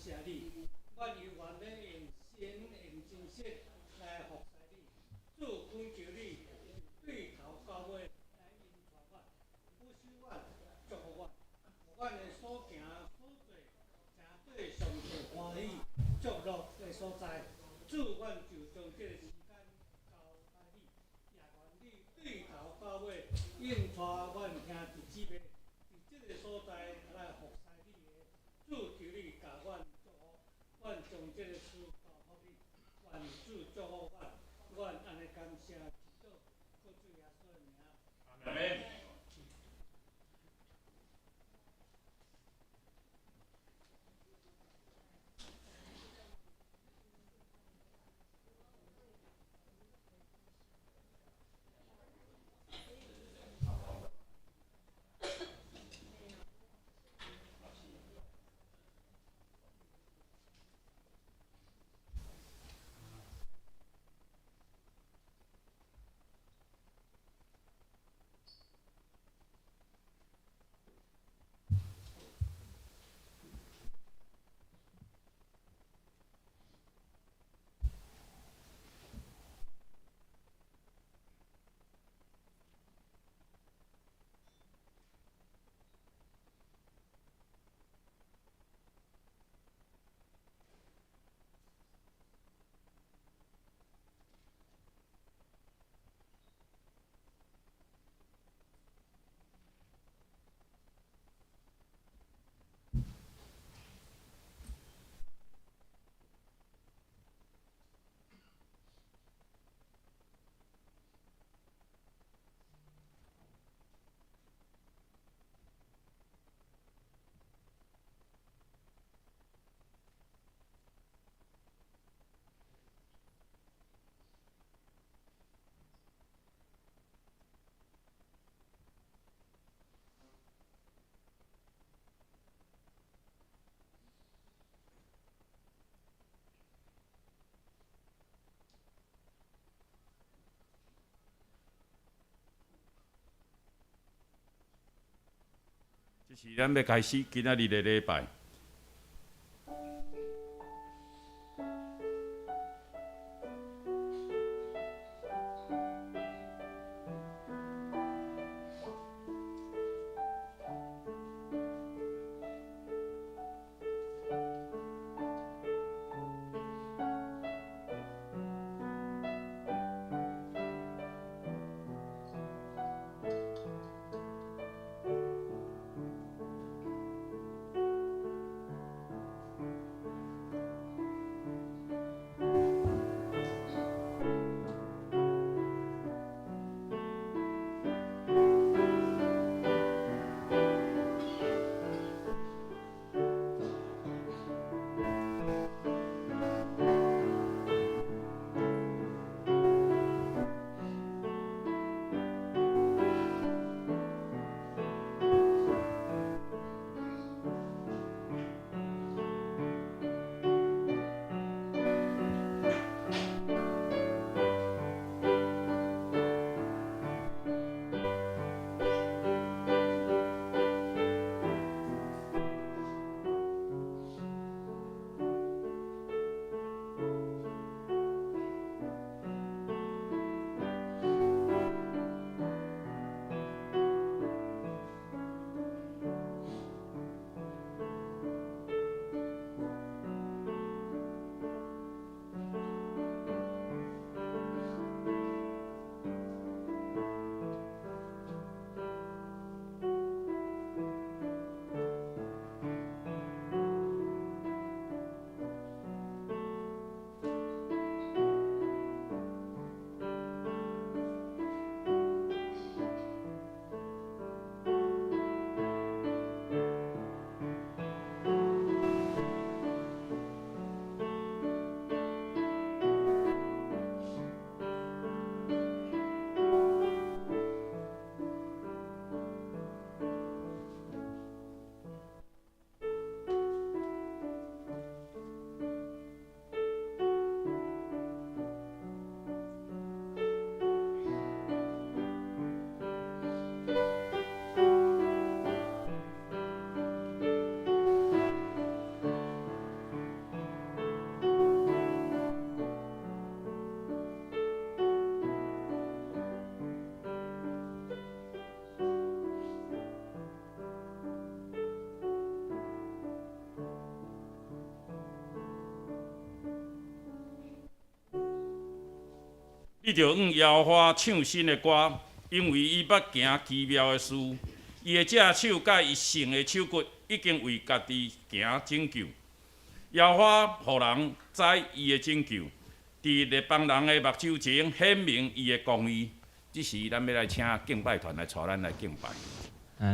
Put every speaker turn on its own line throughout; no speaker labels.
谢你。我由愿要用心用真心来服侍你，主恳求你对头到尾来引带我，保守我，祝福我。阮的所行所做，诚对上帝欢喜，祝福的所在。主，阮就将这个时间交代你，也愿你对头到尾引带阮兄弟姊妹，伫这个所在来服侍你的。主，求你甲阮祝福，阮将这个事交付你，愿主祝福阮，阮安尼感谢祈祷，靠主耶稣的名。阿门。
这是咱要开始今仔日的礼拜。你着耶和华唱新的歌，因为伊捌行奇妙的事。伊的只手甲伊成的手骨，已经为家己行拯救。耶和华互人知伊的拯救，伫列邦人的目睭前显明伊的公义。这时，咱要来请敬拜团来带咱来敬拜。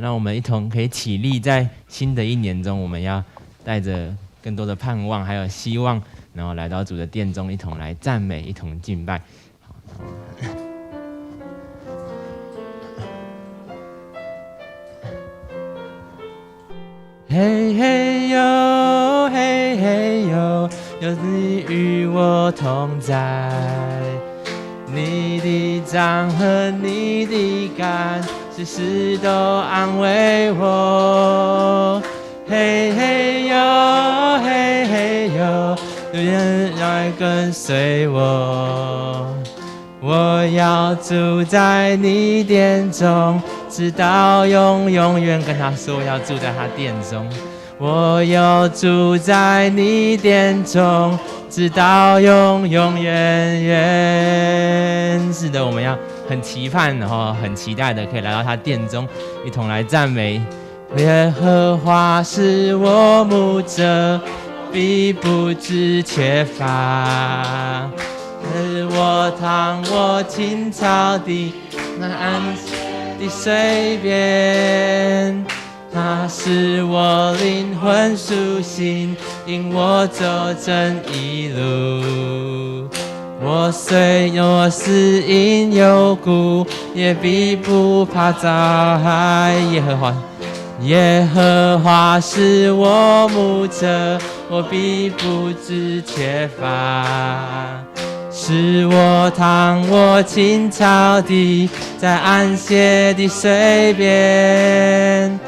让我们一同可以起立，在新的一年中，我们要带着更多的盼望，还有希望，然后来到主的殿中，一同来赞美，一同敬拜。嘿嘿呦，嘿嘿呦，有你与我同在，你的杖和你的竿，时时都安慰我。嘿嘿呦，嘿嘿呦，有人来跟随我。我要住在你殿中，直到永远。跟他说，我要住在他殿中。我要住在你殿中，直到永远。是的，我们要很期盼，然后很期待的，可以来到他殿中，一同来赞美。耶和华是我牧者，必不致缺乏。我躺卧青草地，安息的水边。他使我灵魂苏醒，引我走正义路。我虽死因幽谷，也必不怕遭害。耶和华是我牧者，我必不致缺乏。使我躺卧青草地，在安歇的水边。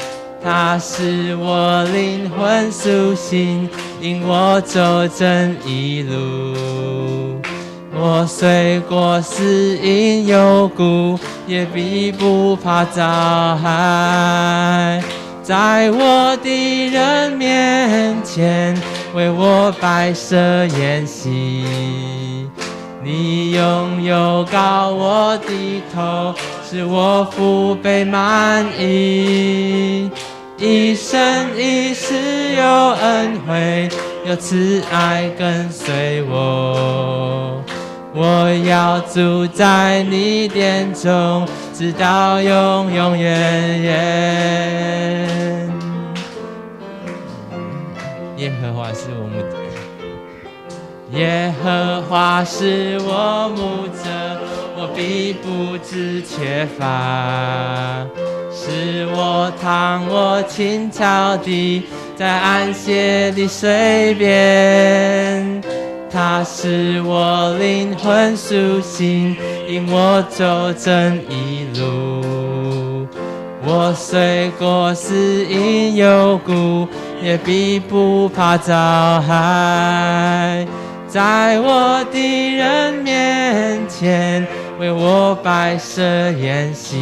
他使我灵魂苏醒，引我走正义路。我虽过死荫幽谷，也必不怕遭害。在我的人面前，为我摆设筵席。你拥有高我的头，使我腹背满溢。一生一世有恩惠，有慈爱跟随我。我要住在你殿中，直到永远。耶和华是我牧者，耶和华是我牧者，我必不致缺乏。使我躺卧青草地，在安歇的水边。他使我灵魂苏醒，引我走正义路。我虽过死荫幽谷，也必不怕遭害。在我的人面前，为我摆设筵席。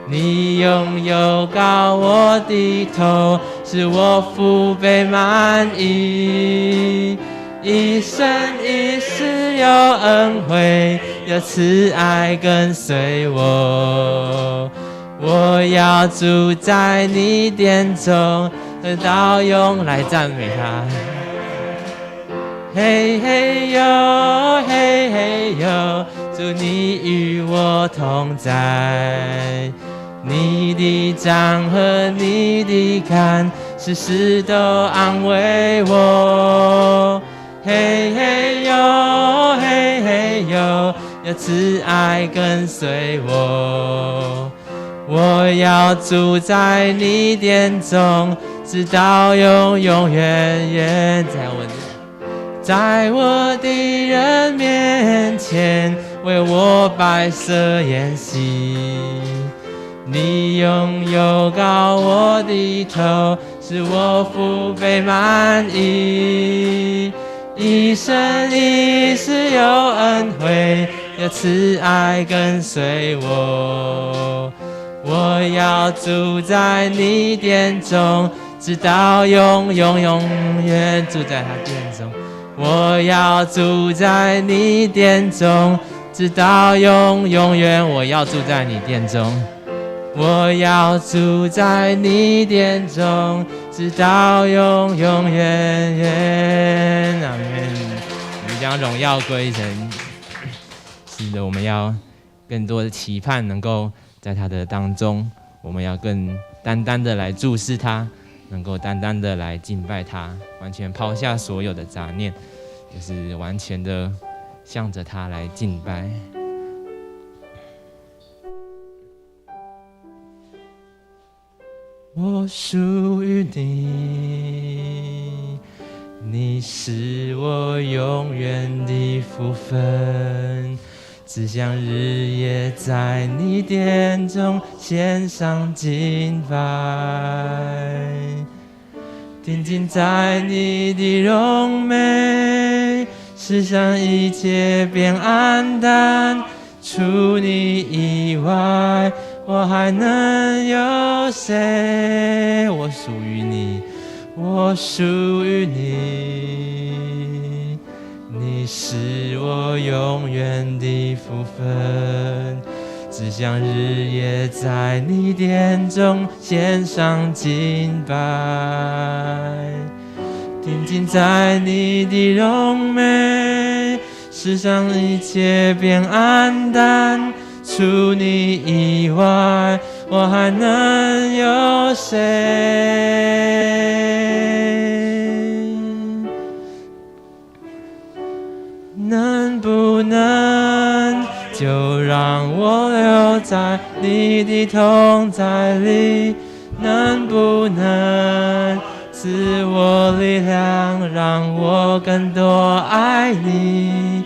你拥有高我的头，使我腹背满溢。一生一世有恩惠，有慈爱跟随我。我要住在你殿中，直到永来赞美他。嘿嘿呦，嘿嘿呦，主你与我同在。你的杖和你的竿，时时都安慰我。嘿嘿呦，嘿嘿呦，有慈爱跟随我。我要住在你殿中，直到永远。在我的人面前，为我摆设筵席。你拥有高我的头，使我腹背满溢。一生一世有恩惠，有慈爱跟随我。我要住在你殿中，直到永远。住在他殿中，我要住在你殿中，直到永远。我要住在你殿中，我要住在你殿中，直到永远。阿们。我们将荣耀归神。是的，我们要更多的期盼，能够在他的当中，我们要更单单的来注视他，能够单单的来敬拜他，完全抛下所有的杂念，就是完全的向着他来敬拜。我属于你，你是我永远的福分，只想日夜在你殿中献上敬拜，定睛在你的荣美，世上一切变黯淡，除你以外我还能有谁？我属于你，我属于你，你是我永远的福分，只想日夜在你殿中献上敬拜，定睛在你的荣美，世上一切变黯淡，除你以外我还能有谁？能不能就让我留在你的同在里？能不能赐我力量，让我更多爱你？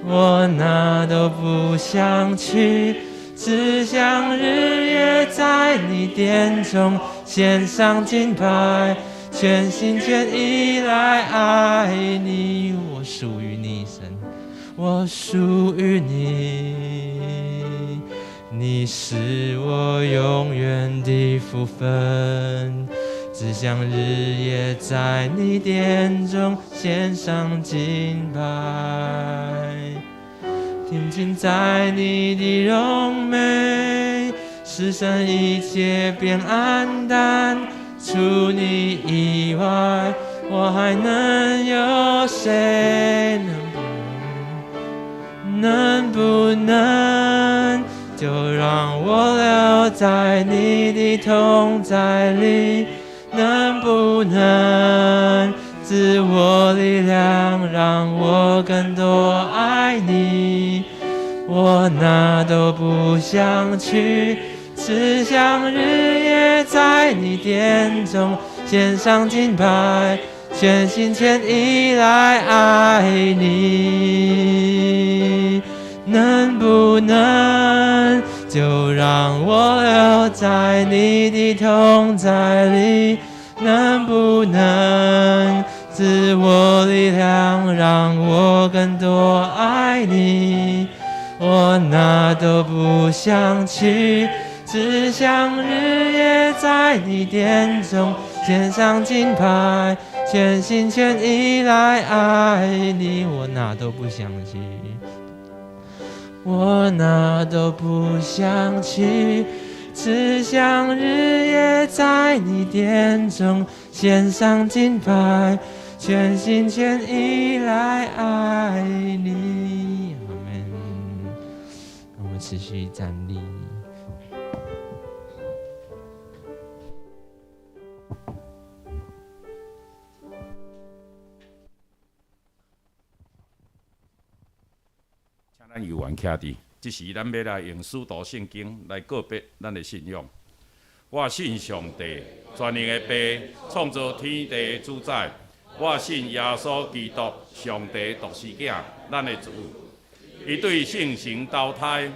我哪都不想去，只想日夜在你殿中献上敬拜，全心全意来爱你。我属于你，神，我属于你，你是我永远的福分，只想日夜在你殿中献上敬拜，定睛在你的荣美，世上一切变黯淡，除你以外我还能有谁？能不能就让我留在你的同在里？能不能赐我力量，让我更多爱你？我哪都不想去，只想日夜在你殿中献上敬拜，全心全意来爱你。能不能就让我留在你的同在里？能不能赐我力量，让我更多爱你？我哪都不想去，只想日夜在你殿中献上敬拜，全心全意来爱你。我哪都不想去，我哪都不想去，只想日夜在你殿中献上敬拜，全心全意来爱你。阿们。让我们持续站立。
咱有缘徛伫，即时咱要来用使徒圣经来告别咱的信仰。我信上帝，全能的爸，创造天地的主宰。我信耶稣基督，上帝独生囝，咱的主。伊对圣神投胎，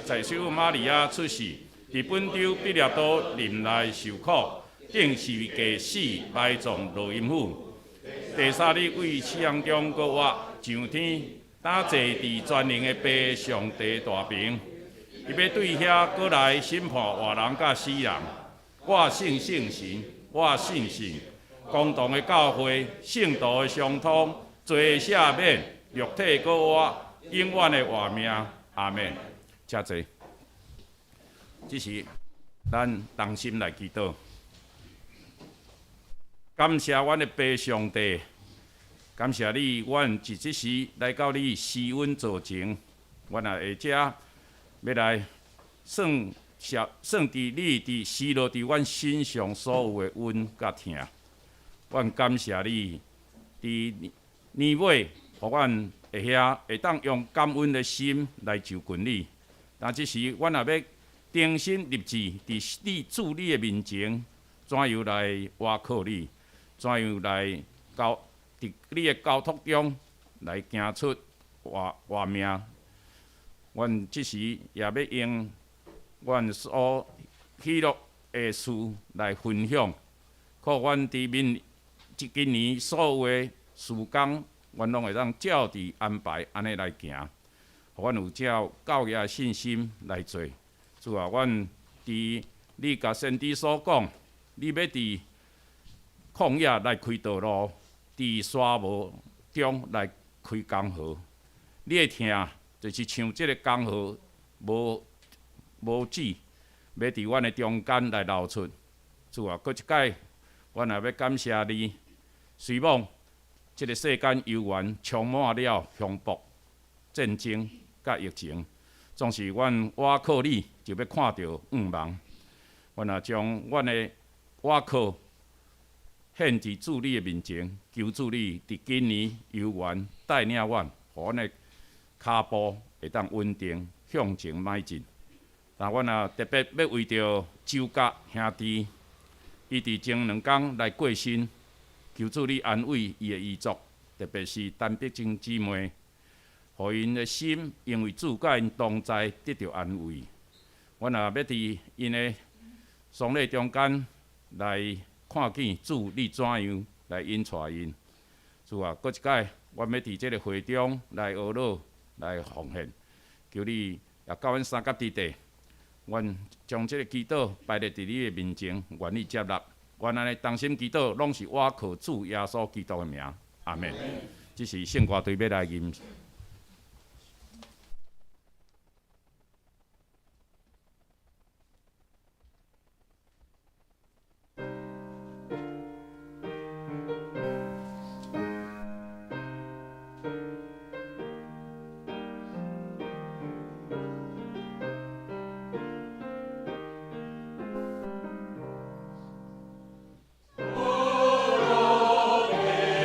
在小玛利亚出世，伫本州毕列岛林内受苦，定是假死埋葬落阴府。第三日为死人中搁活上天。打坐伫全能的爸上帝大屏，伊要对遐过来审判活人甲死人。我信圣神，我信神，共同的教会，圣道的相通，罪赦免，肉体搁活，永远的活命。阿门。遮济，这是咱同心来祈祷。感谢阮的爸上帝，感谢你，阮一即时来到你施恩造情，阮也下遮要来算伫你伫施落伫阮身上所有的恩甲疼。阮感谢你，伫年尾，互阮会晓会当用感恩的心来就近你。但即时，阮也要定心立志，伫你主你的面前，怎样来倚靠你？怎样来伫你的交托中来行出活命？阮即时也要用阮所喜乐的事来分享，靠阮伫今年所有的事工，阮拢会当照伫安排安尼来行，互阮有照教育的信心来做。主啊，阮伫你甲先知所讲，你要伫旷野来开道路，伫沙漠中来开江河。你的听，就是像即个江河无止，要伫阮的中间来流出。主啊，搁一摆，阮也要感谢你。虽望即个世间游园充满了凶暴、战争甲疫情，总是阮倚靠你，就要看到望。阮也将阮的倚靠献伫主你的面前，求主你伫今年游园带领阮，互阮的骹步会当稳定向前迈进。但阮也特别要为着周甲兄弟，伊伫前2天来过身，求主你安慰伊的遗族，特别是陈碧晶姊妹，互因的心因为主甲因同在得到安慰。阮也要伫因的丧礼中间来看见主你怎样来引带因。主啊，搁一摆，阮要伫即个会中来学乐来奉献，求你也教阮三甲之地，阮将即个祈祷摆列伫你的面前，愿意接纳。阮安尼同心祈祷，拢是倚靠主耶稣基督的名。阿门。这是圣歌队要来吟。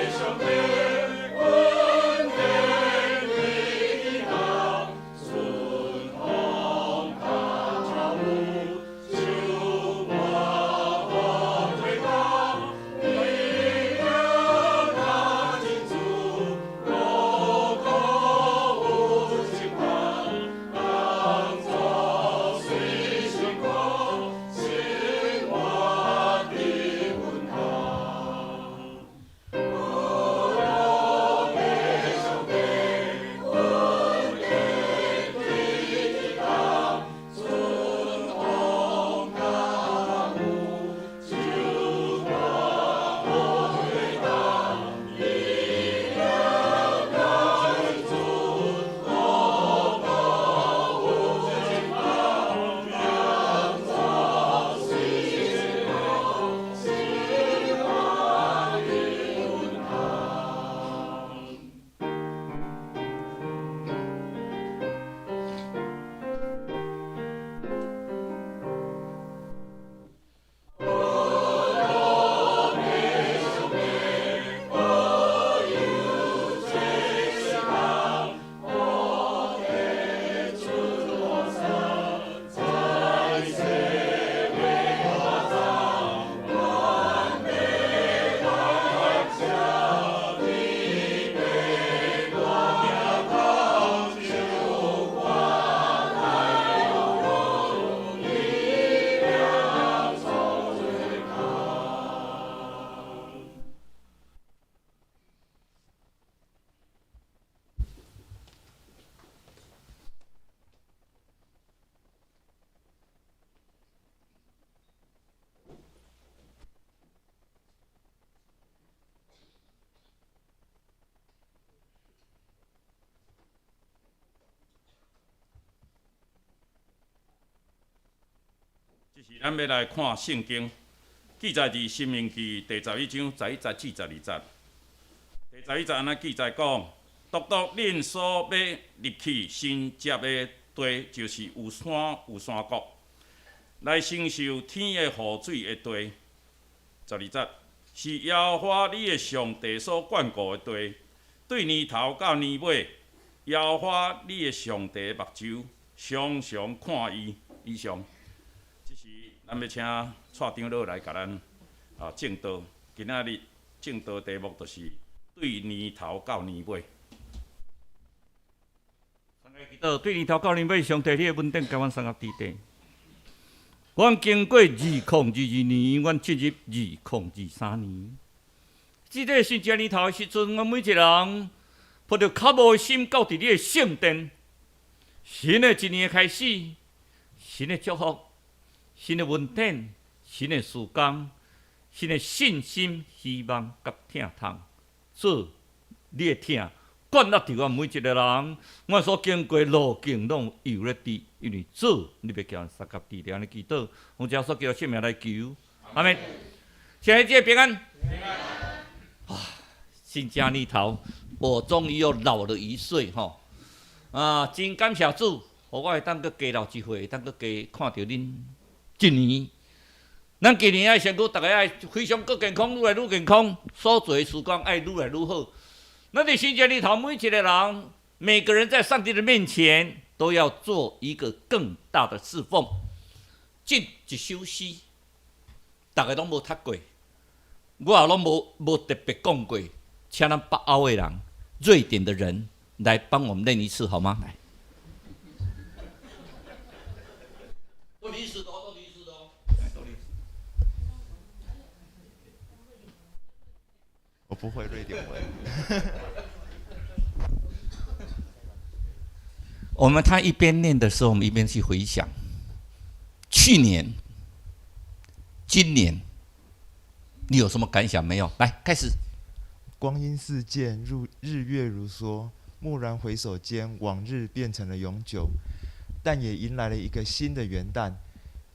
上帝，恩典。
就是咱要来看圣经，记载伫《申命记》第11章11节至12节。第11节安尼记载讲，独恁所要入去新接的地，就是有山谷，来承受天的雨水的地。12节是耶和华你的上帝所眷顾的地，对年头到年尾，耶和华你的上帝的目睭常常看伊。以上，这是咱要请蔡长老来甲咱正道。今仔日正道题目就是对年头到年尾。
对年头到年尾，上帝你的恩典甲阮三合之地。阮经过2022年，阮进入2023年。即个新正年头的时阵，阮每一个人抱着较无心到伫你的圣殿。新的一年的开始，新的祝福，新的恩典，新的时光，新的信心、希望甲疼痛，做你的疼。灌入伫阮每一个人，阮所经过路径拢有咧伫，因为主你要叫人三合地安尼祈祷，奉主所叫性命来求，阿门。现在这平安。新正年头，我终于又老了1岁吼。真感谢主，互我会当搁加老一岁，当搁加看到恁一年。咱今年爱身躯，大家爱非常搁健康，愈来愈健康，所做的时光爱愈来愈好。那在新节里头，每一个人，每个人在上帝的面前都要做一个更大的侍奉。这一首诗，大家拢无读过，我也拢无特别讲过，请咱北欧的人、瑞典的人来帮我们念一次好吗？来，都历史的哦，都历史的哦，都历史。
我不会瑞典文。
他一边念的时候，我们一边去回想，去年、今年，你有什么感想没有？来，开始。
光阴似箭，日月如梭，蓦然回首间，往日变成了永久，但也迎来了一个新的元旦。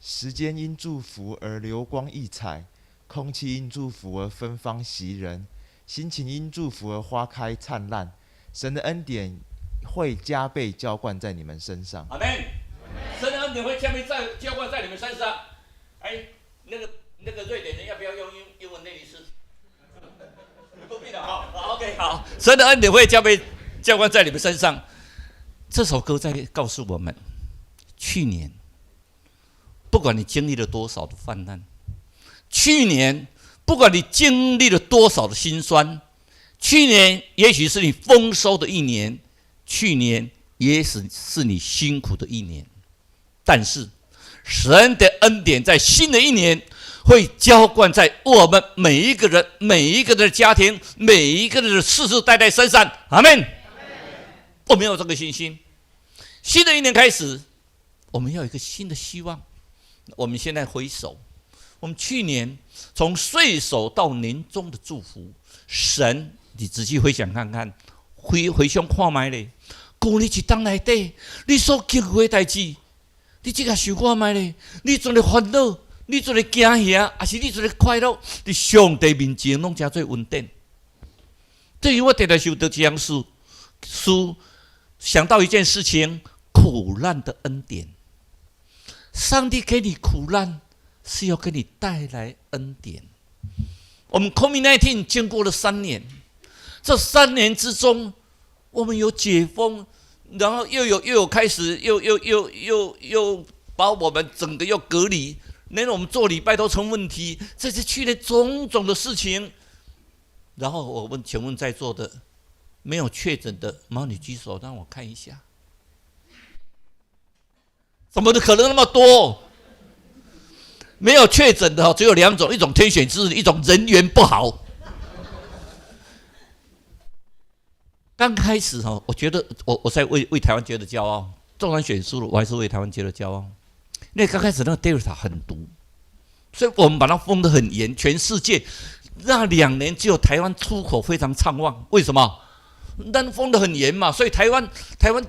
时间因祝福而流光溢彩，空气因祝福而芬芳袭人，心情因祝福而花开灿烂。神的恩典会加倍浇灌在你们身上。
阿门。神的恩典会加倍浇灌在你们身上。哎，那个瑞典人要不要用英文念一次？不必了哈。OK， 好。神的恩典会加倍浇灌在你们身上。这首歌在告诉我们，去年不管你经历了多少的患难，去年不管你经历了多少的辛酸，去年也许是你丰收的一年，去年也许是你辛苦的一年，但是神的恩典在新的一年会浇灌在我们每一个人、每一个人的家庭、每一个人的世世代代身上。阿们。我们要有这个信心。新的一年开始，我们要有一个新的希望。我们现在回首，我们去年从岁首到年终的祝福，神，你仔细回想看看，回想看卖咧，过年一冬内底，你所经过的代志，你即个想看卖咧，你做咧烦恼，你做咧惊吓，还是你做咧快乐？伫上帝面前拢真做稳定。对于我常常想到这样事，想到一件事情，苦难的恩典。上帝给你苦难，是要给你带来恩典。我们 COVID-19 经过了3年，这3年之中，我们有解封，然后又有开始，又把我们整个又隔离，连我们做礼拜都成问题。这是去年种种的事情。然后我问，请问在座的没有确诊的，麻烦你举手让我看一下。怎么可能那么多？没有确诊的只有2种，一种天选之人，一种人缘不好。刚开始我觉得我在为台湾觉得骄傲，纵然选输了，我还是为台湾觉得骄傲。因为刚开始那个 Delta 很毒，所以我们把它封得很严，全世界那2年只有台湾出口非常畅旺。为什么？但封得很严嘛，所以台湾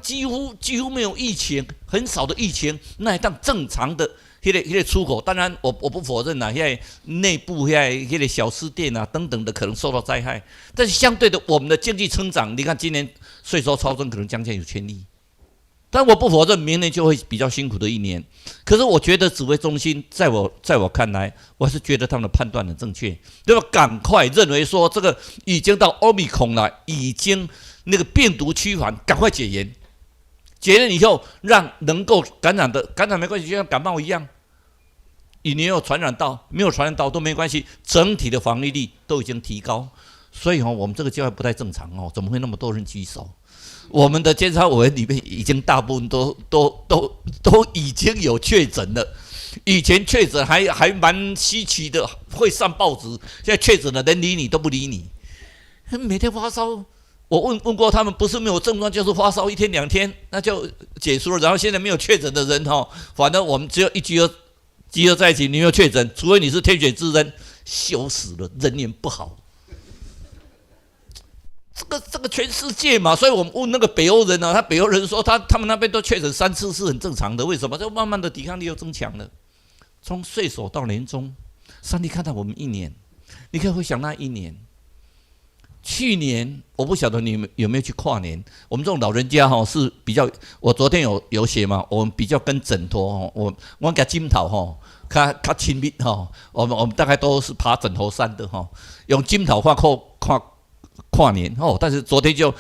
几乎没有疫情，很少的疫情，那一档正常的迄个出口，当然我不否认啦，迄个内部迄个小吃店啊等等的可能受到灾害，但是相对的，我们的经济成长，你看今年税收超增可能将近有1000亿，但我不否认明年就会比较辛苦的一年。可是我觉得指挥中心在我看来，我还是觉得他们的判断很正确，对吧？赶快认为说这个已经到Omicron了，已经那个病毒趋缓，赶快解严。解严以后，让能够感染没关系，就像感冒一样，你没有传染到，没有传染到都没关系，整体的防御力都已经提高。所以我们这个教会不太正常怎么会那么多人举手？我们的监察委员里面已经大部分都已经有确诊了。以前确诊还蛮稀奇的，会上报纸。现在确诊了，连理你都不理你，每天发烧。我问过他们，不是没有症状，就是发烧1天2天，那就结束了。然后现在没有确诊的人反正我们只有集合在一起，你没有确诊，除非你是天选之人，羞死了，人缘不好。这个全世界嘛，所以我们问那个北欧人北欧人说他们那边都确诊3次是很正常的，为什么？就慢慢的抵抗力又增强了。从岁首到年终，上帝看到我们1年，你可以回想那1年。去年我不晓得你们有没有去跨年，我们这种老人家是比较，我昨天有写嘛，我们比较跟枕头我给枕头较亲密我们大概都是爬枕头山的用枕头跨年但是昨天就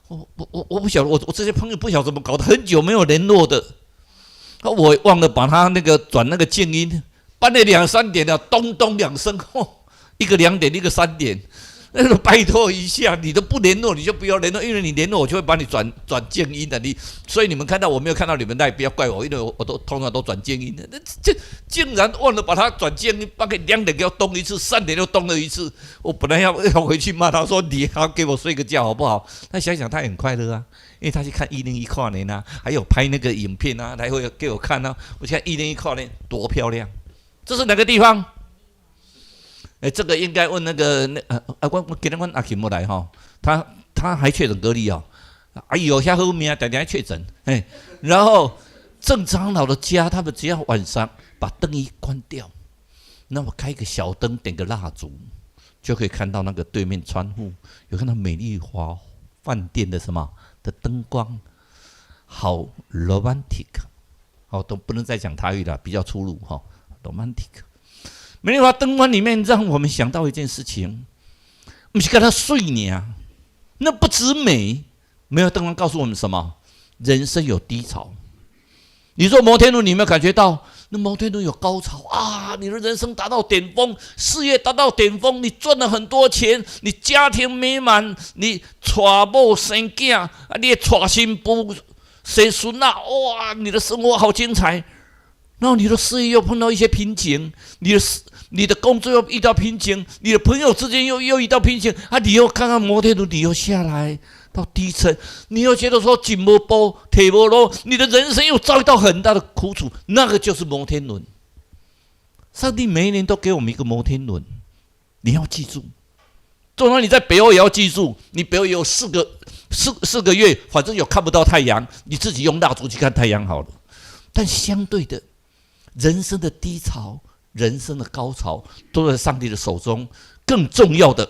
我不晓得，我这些朋友不晓得怎么搞的，很久没有联络的，我忘了把他那个转那个静音，半夜2、3点了，咚咚2声一个2点，一个3点。那个拜托一下，你都不联络，你就不要联络，因为你联络我就会把你转静音的。所以你们看到我没有看到你们，那也不要怪我，因为我都通常都转静音的。这竟然忘了把它转静音，半夜2点给我咚一次，3点又咚了一次。我本来要回去骂他说你还给我睡个觉好不好？但想想他很快乐啊，因为他去看101跨年啊，还有拍那个影片啊，来回给我看啊。我看101跨年多漂亮，这是哪个地方？这个应该问那个我今天问阿琴莫来他还确诊隔离哎呦，遐好命，常常确诊然后郑长老的家，他们只要晚上把灯一关掉，那么开一个小灯，点个蜡烛，就可以看到那个对面窗户有看到美丽华饭店的的灯光，好 romantic， 都不能再讲台语了，比较粗鲁romantic。美丽华灯光里面让我们想到一件事情，不是跟他睡呢，那不止美。没有灯光告诉我们什么？人生有低潮。你说摩天轮，你有没有感觉到？那摩天轮有高潮啊！你的人生达到巅峰，事业达到巅峰，你赚了很多钱，你家庭美满，你娶某生囝，你娶新妇生孙哇！你的生活好精彩。然后你的事业又碰到一些瓶颈，你的工作又遇到瓶颈，你的朋友之间又遇到瓶颈你又看看摩天轮，你又下来到低层，你又觉得说颈没包腿没落，你的人生又遭遇到很大的苦楚，那个就是摩天轮。上帝每一年都给我们一个摩天轮，你要记住。纵然你在北欧也要记住，你北欧有4个月，反正有看不到太阳，你自己用蜡烛去看太阳好了。但相对的，人生的低潮，人生的高潮，都在上帝的手中。更重要的，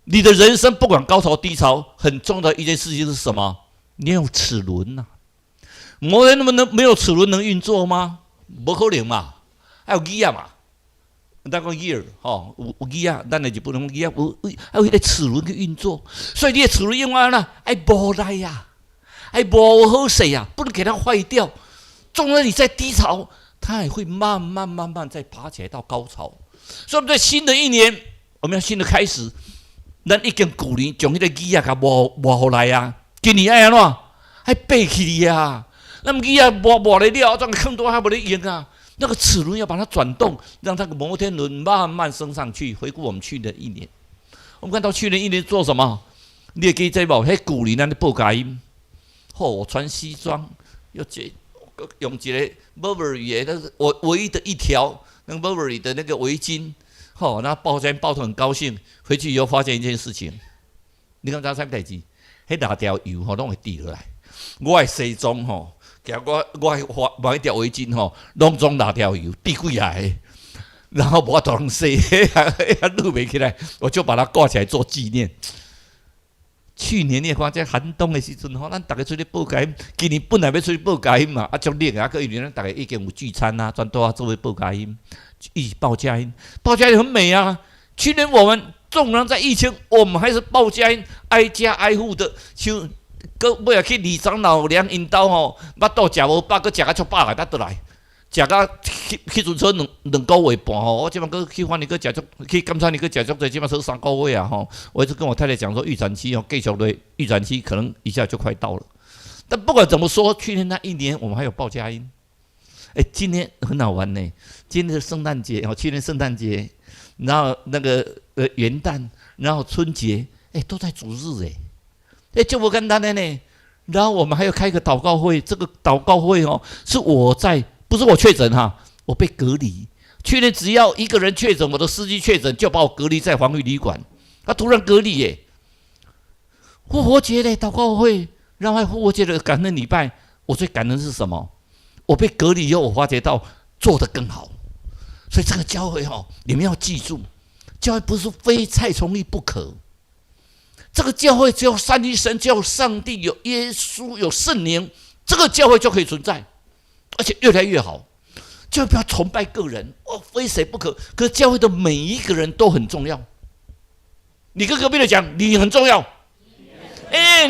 你的人生不管高潮低潮，很重要的一件事情是什么？你有齿轮呐。摩天轮没有齿轮能运作吗？不可能嘛，还有耳嘛。那个耳有耳，咱的日本人耳还有那个齿轮去运作。所以你的齿轮用完了，无赖呀，无好势呀，不能给它坏掉。纵然你在低潮，它也会慢慢再爬起来到高潮。所以我们在新的一年，我们要新的开始。咱已经旧年将那个耳给磨回来啊，今年要安怎？还背起啊？那么耳磨来了，怎更多还没得用啊？那个齿轮要把它转动，让那个摩天轮慢慢升上去。回顾我们去年1年，我们看到去年1年做什么？你也可以知无？迄旧年咱的报佳音，我穿西装，又用一个 Burberry 的，我唯一的一条那个 Burberry 的那个围巾，那抱得很高兴。回去以后发现一件事情，你看啥代志？迄6条油拢会滴落来。我的西装行我买一条围巾吼，拢装6条油，滴几下的，然后我当洗，录不起来，我就把它挂起来做纪念。去年你也看这寒冬的时阵吼，咱大家出去报佳音，今年本来要出去报佳音嘛，足热啊，可是咱大家已经有聚餐啊，专都要作为报佳音，一起报佳音，报佳音很美啊。去年我们纵然在疫情，我们还是报佳音，挨家挨户的，像搁尾啊去李长老娘因兜吼，捌倒食无饱，搁食甲足饱个，才倒来。食到去阵车两个月半吼，我即摆搁去翻你搁食足，去甘山你搁食足济，即摆说3个月啊吼。我一直跟我太太讲说，预产期哦，继续的预产期可能一下就快到了。但不管怎么说，去年那1年我们还有报佳音。今天很好玩呢。今天是圣诞节哦，去年圣诞节，然后那个元旦，然后春节，都在主日就不简单的呢。然后我们还要开一个祷告会，这个祷告会哦，是我在。不是我确诊哈，我被隔离。去年只要一个人确诊，我的司机确诊，就把我隔离在防疫旅馆。他突然隔离耶，复活节嘞祷告会，然后复活节的感恩礼拜，我最感恩是什么？我被隔离以后，我发觉到做得更好。所以这个教会你们要记住，教会不是非蔡崇义不可。这个教会只有三一神，只有上帝，有耶稣，有圣灵，这个教会就可以存在。而且越来越好，教会不要崇拜个人，非谁不可。可是教会的每一个人都很重要。你跟隔壁的讲，你很重要。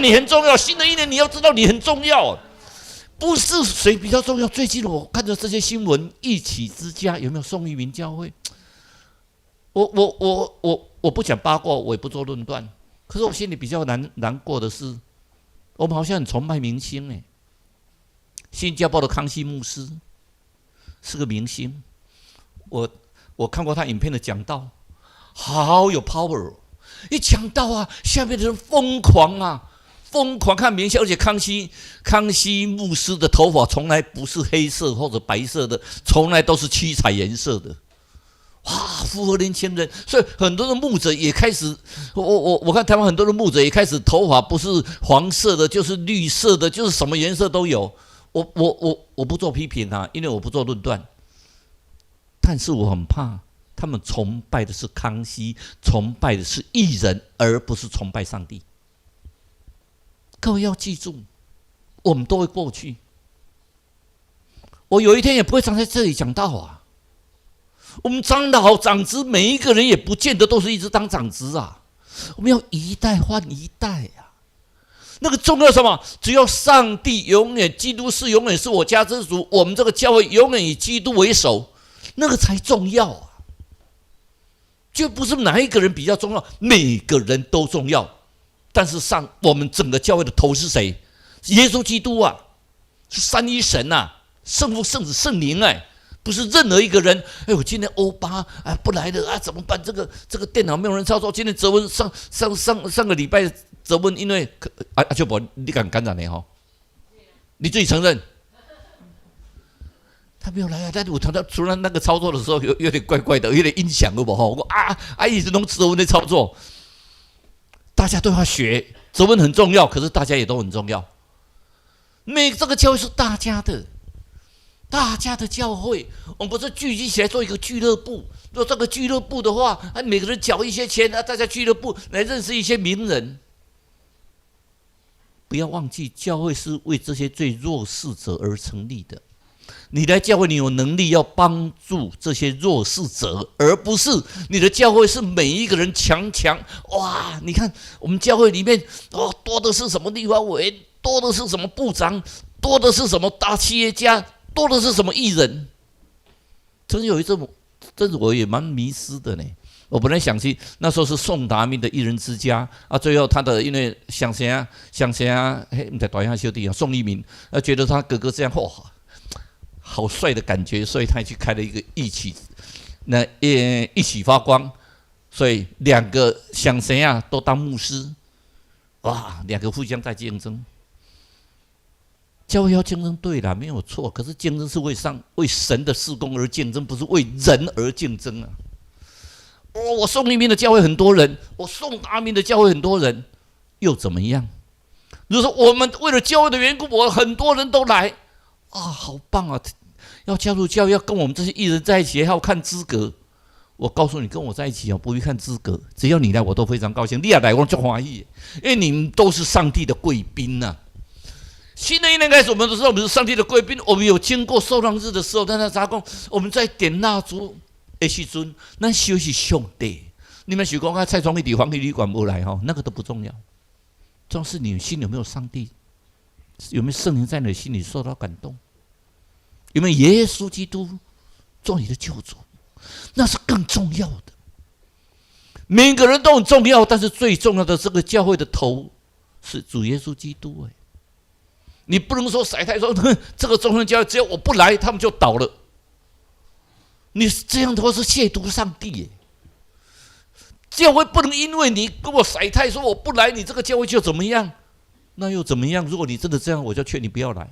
你很重要。新的1年你要知道你很重要，不是谁比较重要。最近我看着这些新闻，一起之家有没有宋一鸣教会？我不讲八卦，我也不做论断。可是我心里比较难过的是，我们好像很崇拜明星新加坡的康熙牧师是个明星，我看过他影片的讲道，好有 power。一讲道啊，下面的人疯狂看明星，而且康熙牧师的头发从来不是黑色或者白色的，从来都是七彩颜色的。哇，符合年轻人，所以很多的牧者也开始，我看台湾很多的牧者也开始头发不是黄色的，就是绿色的，就是什么颜色都有。我不做批评因为我不做论断，但是我很怕他们崇拜的是康熙，崇拜的是艺人，而不是崇拜上帝。各位要记住，我们都会过去，我有一天也不会站在这里讲道啊。我们长老长子每一个人也不见得都是一直当长子啊，我们要一代换一代啊。那个重要什么？只要上帝永远，基督是永远是我家之主，我们这个教会永远以基督为首，那个才重要啊！就不是哪一个人比较重要，每个人都重要。但是我们整个教会的头是谁？耶稣基督啊，是三一神啊，圣父、圣子、圣灵不是任何一个人。我今天欧巴不来了怎么办？这个电脑没有人操作。今天泽文上个礼拜。泽文因为就不你敢感染的你自己承认，他没有来但是我除了那个操作的时候有点怪怪的，有点音响我一直弄泽文的操作，大家都要学，泽文很重要，可是大家也都很重要。这个教会是大家的教会，我们不是聚集起来做一个俱乐部。做这个俱乐部的话，每个人缴一些钱大家俱乐部来认识一些名人。不要忘记，教会是为这些最弱势者而成立的。你来教会，你有能力要帮助这些弱势者，而不是你的教会是每一个人强。哇，你看我们教会里面多的是什么立法委员，多的是什么部长，多的是什么大企业家，多的是什么艺人。曾经有一阵，真是我也蛮迷失的呢。我本来想去，那时候是宋达明的一人之家最后他的因为想谁不在大亚兄弟宋一鸣觉得他哥哥这样好帅的感觉，所以他去开了一个一起发光，所以2个想谁都当牧师，哇，2个互相在竞争。教会要竞争对了，没有错，可是竞争是为神的事工而竞争，不是为人而竞争啊。我宋一鸣的教会很多人，我宋达明的教会很多人，又怎么样？如果说我们为了教会的缘故，很多人都来，啊，好棒啊！要加入教会，要跟我们这些艺人在一起，还要看资格。我告诉你，跟我在一起不必看资格，只要你来，我都非常高兴。你也来，我就欢喜，因为你们都是上帝的贵宾呐。新的一年开始，我们都知道我们是上帝的贵宾。我们有经过受让日的时候，但是讲我们在点蜡烛的时阵，咱休息上帝。你们许光啊，蔡庄一地黄体旅馆不来那个都不重要，重要是你心里有没有上帝，有没有圣灵在你的心里受到感动，有没有耶稣基督做你的救主，那是更重要的。每个人都很重要，但是最重要的这个教会的头是主耶稣基督。你不能说甩太说这个中正教会只要我不来，他们就倒了。你这样的话是亵渎上帝。教会不能因为你跟我甩太说我不来，你这个教会就怎么样？那又怎么样？如果你真的这样，我就劝你不要来。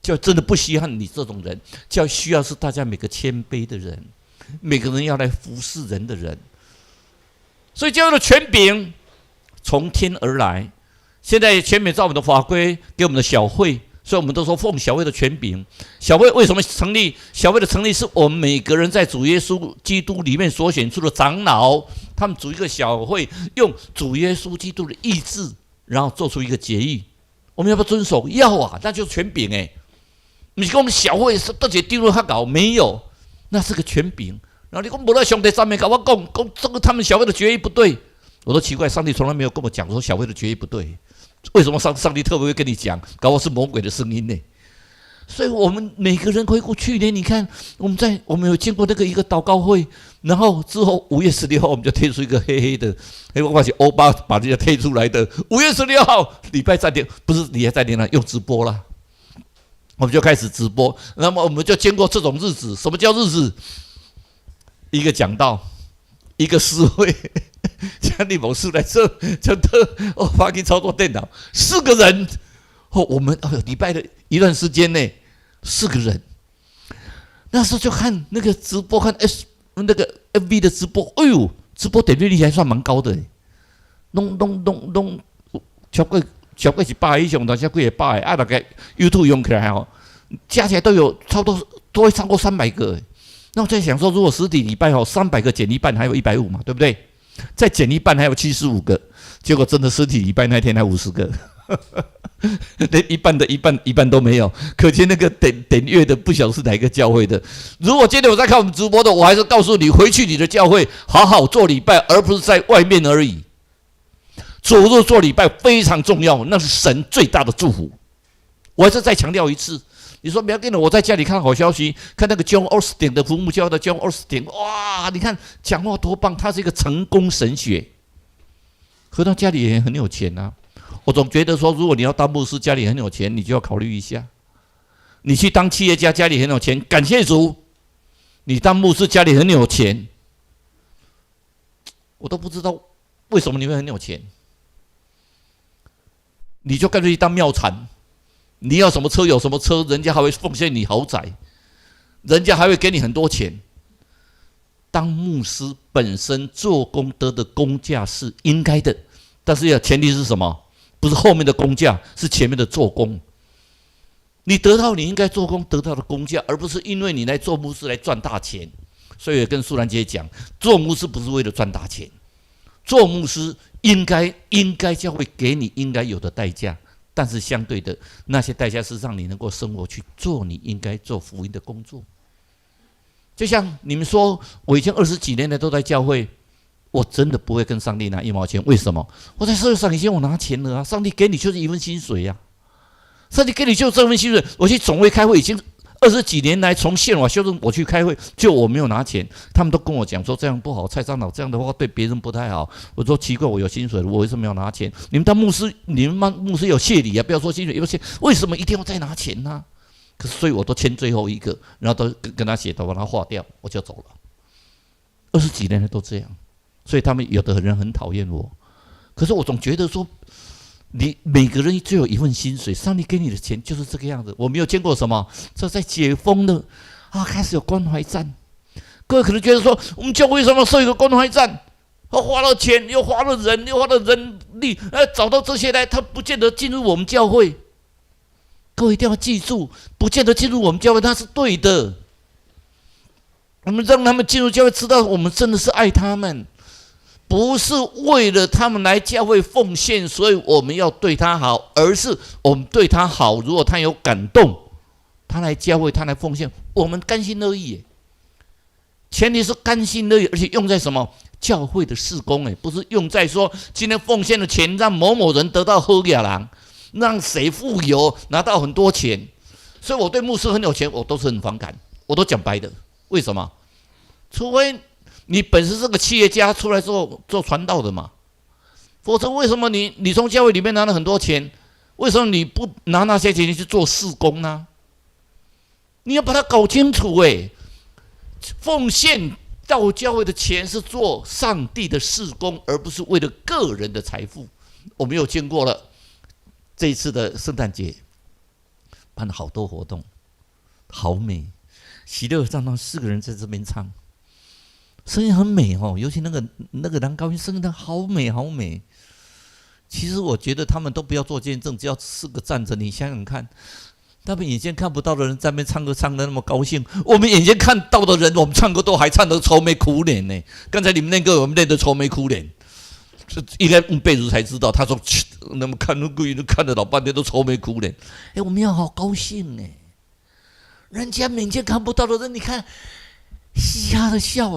教会真的不稀罕你这种人，教会需要是大家每个谦卑的人，每个人要来服侍人的人。所以教会的权柄从天而来。现在全美照我们的法规给我们的小会，所以我们都说奉小会的权柄。小会为什么成立？小会的成立是我们每个人在主耶稣基督里面所选出的长老，他们组一个小会，用主耶稣基督的意志，然后做出一个决议。我们要不要遵守？要啊，那就是权柄不是跟我们小会是自己丢了他搞，没有，那是个权柄。然后你说不在兄弟上面跟我讲这个他们小会的决议不对，我都奇怪，上帝从来没有跟我讲说小会的决议不对。为什么上帝特别会跟你讲？搞我是魔鬼的声音呢？所以我们每个人回顾去年，你看我们有经过那个一个祷告会，然后之后5月16号我们就推出一个黑黑的，我发现欧巴把这些推出来的。5月16号礼拜暂停，不是礼拜暂停了，用直播了，我们就开始直播。那么我们就经过这种日子，什么叫日子？一个讲道，一个诗会。像你某事来这就发给操作电脑，4个人我们礼拜的一段时间内4个人，那时候就看那个直播，看那个 FB 的直播，哎呦，直播点阅率还算蛮高的，弄超过是100以上，但超过也100大概 YouTube 用起来加起来都有差不多都会超过300个。那我在想说，如果实体礼拜300个减一半还有150嘛，对不对？再减一半还有75个，结果真的实体礼拜那天还50个，连一半都没有，可见那个点阅的不晓得是哪一个教会的。如果今天我在看我们直播的，我还是告诉你，回去你的教会好好做礼拜，而不是在外面而已。主日做礼拜非常重要，那是神最大的祝福。我还是再强调一次。你说不要紧了，我在家里看好消息，看那个 John Osteen 的福木教的 John Osteen， 哇，你看讲话多棒，他是一个成功神学。可他家里也很有钱啊，我总觉得说，如果你要当牧师，家里很有钱，你就要考虑一下。你去当企业家，家里很有钱，感谢主；你当牧师，家里很有钱，我都不知道为什么你会很有钱，你就干脆去当庙产。你要什么车有什么车，人家还会奉献你豪宅，人家还会给你很多钱。当牧师本身做功德的工价是应该的，但是前提是什么？不是后面的工价，是前面的做工。你得到你应该做工得到的工价，而不是因为你来做牧师来赚大钱。所以也跟素兰姐讲，做牧师不是为了赚大钱，做牧师应该教会给你应该有的代价。但是相对的，那些代价是让你能够生活去做你应该做福音的工作。就像你们说，我已经20几年来都在教会，我真的不会跟上帝拿1毛钱。为什么？我在社会上已经有拿钱了啊！上帝给你就是一份薪水呀，上帝给你就这份薪水。我去总会开会已经20几年来，从宪法修正我去开会，就我没有拿钱，他们都跟我讲说这样不好，蔡长老这样的话对别人不太好。我说奇怪，我有薪水了，我为什么要拿钱？你们当牧师，你们牧师有谢礼啊，不要说薪水有谢，为什么一定要再拿钱呢？可是所以我都签最后一个，然后都跟他写，都把他划掉，我就走了。20几年来都这样，所以他们有的人很讨厌我。可是我总觉得说，你每个人只有一份薪水，上帝给你的钱就是这个样子。我没有见过什么，这在解封的开始有关怀站。各位可能觉得说，我们教会为什么设一个关怀站？花了钱，又花了人，又花了人力，找到这些来，他不见得进入我们教会。各位一定要记住，不见得进入我们教会那是对的。我们让他们进入教会，知道我们真的是爱他们，不是为了他们来教会奉献，所以我们要对他好，而是我们对他好，如果他有感动，他来教会，他来奉献，我们甘心乐意。前提是甘心乐意，而且用在什么？教会的事工，不是用在说今天奉献的钱让某某人得到好野人，让谁富有拿到很多钱。所以我对牧师很有钱，我都是很反感，我都讲白的。为什么？除非你本身是个企业家出来做传道的嘛，否则为什么你从教会里面拿了很多钱，为什么你不拿那些钱去做事工呢？你要把它搞清楚奉献到教会的钱是做上帝的事工，而不是为了个人的财富。我们有见过了，这一次的圣诞节办了好多活动，好美。喜乐唱堂4个人在这边唱，声音很美尤其那个男高音声音好美好美。其实我觉得他们都不要做见证，只要4个站着，你想想看。他们眼睛看不到的人在那边唱歌唱得那么高兴，我们眼睛看到的人，我们唱歌都还唱得愁眉苦脸呢。刚才你们那个我们练得愁眉苦脸，应该问贝如才知道。他说，那么看了老半天都愁眉苦脸。我们要好高兴人家眼睛看不到的人，你看嘻哈的笑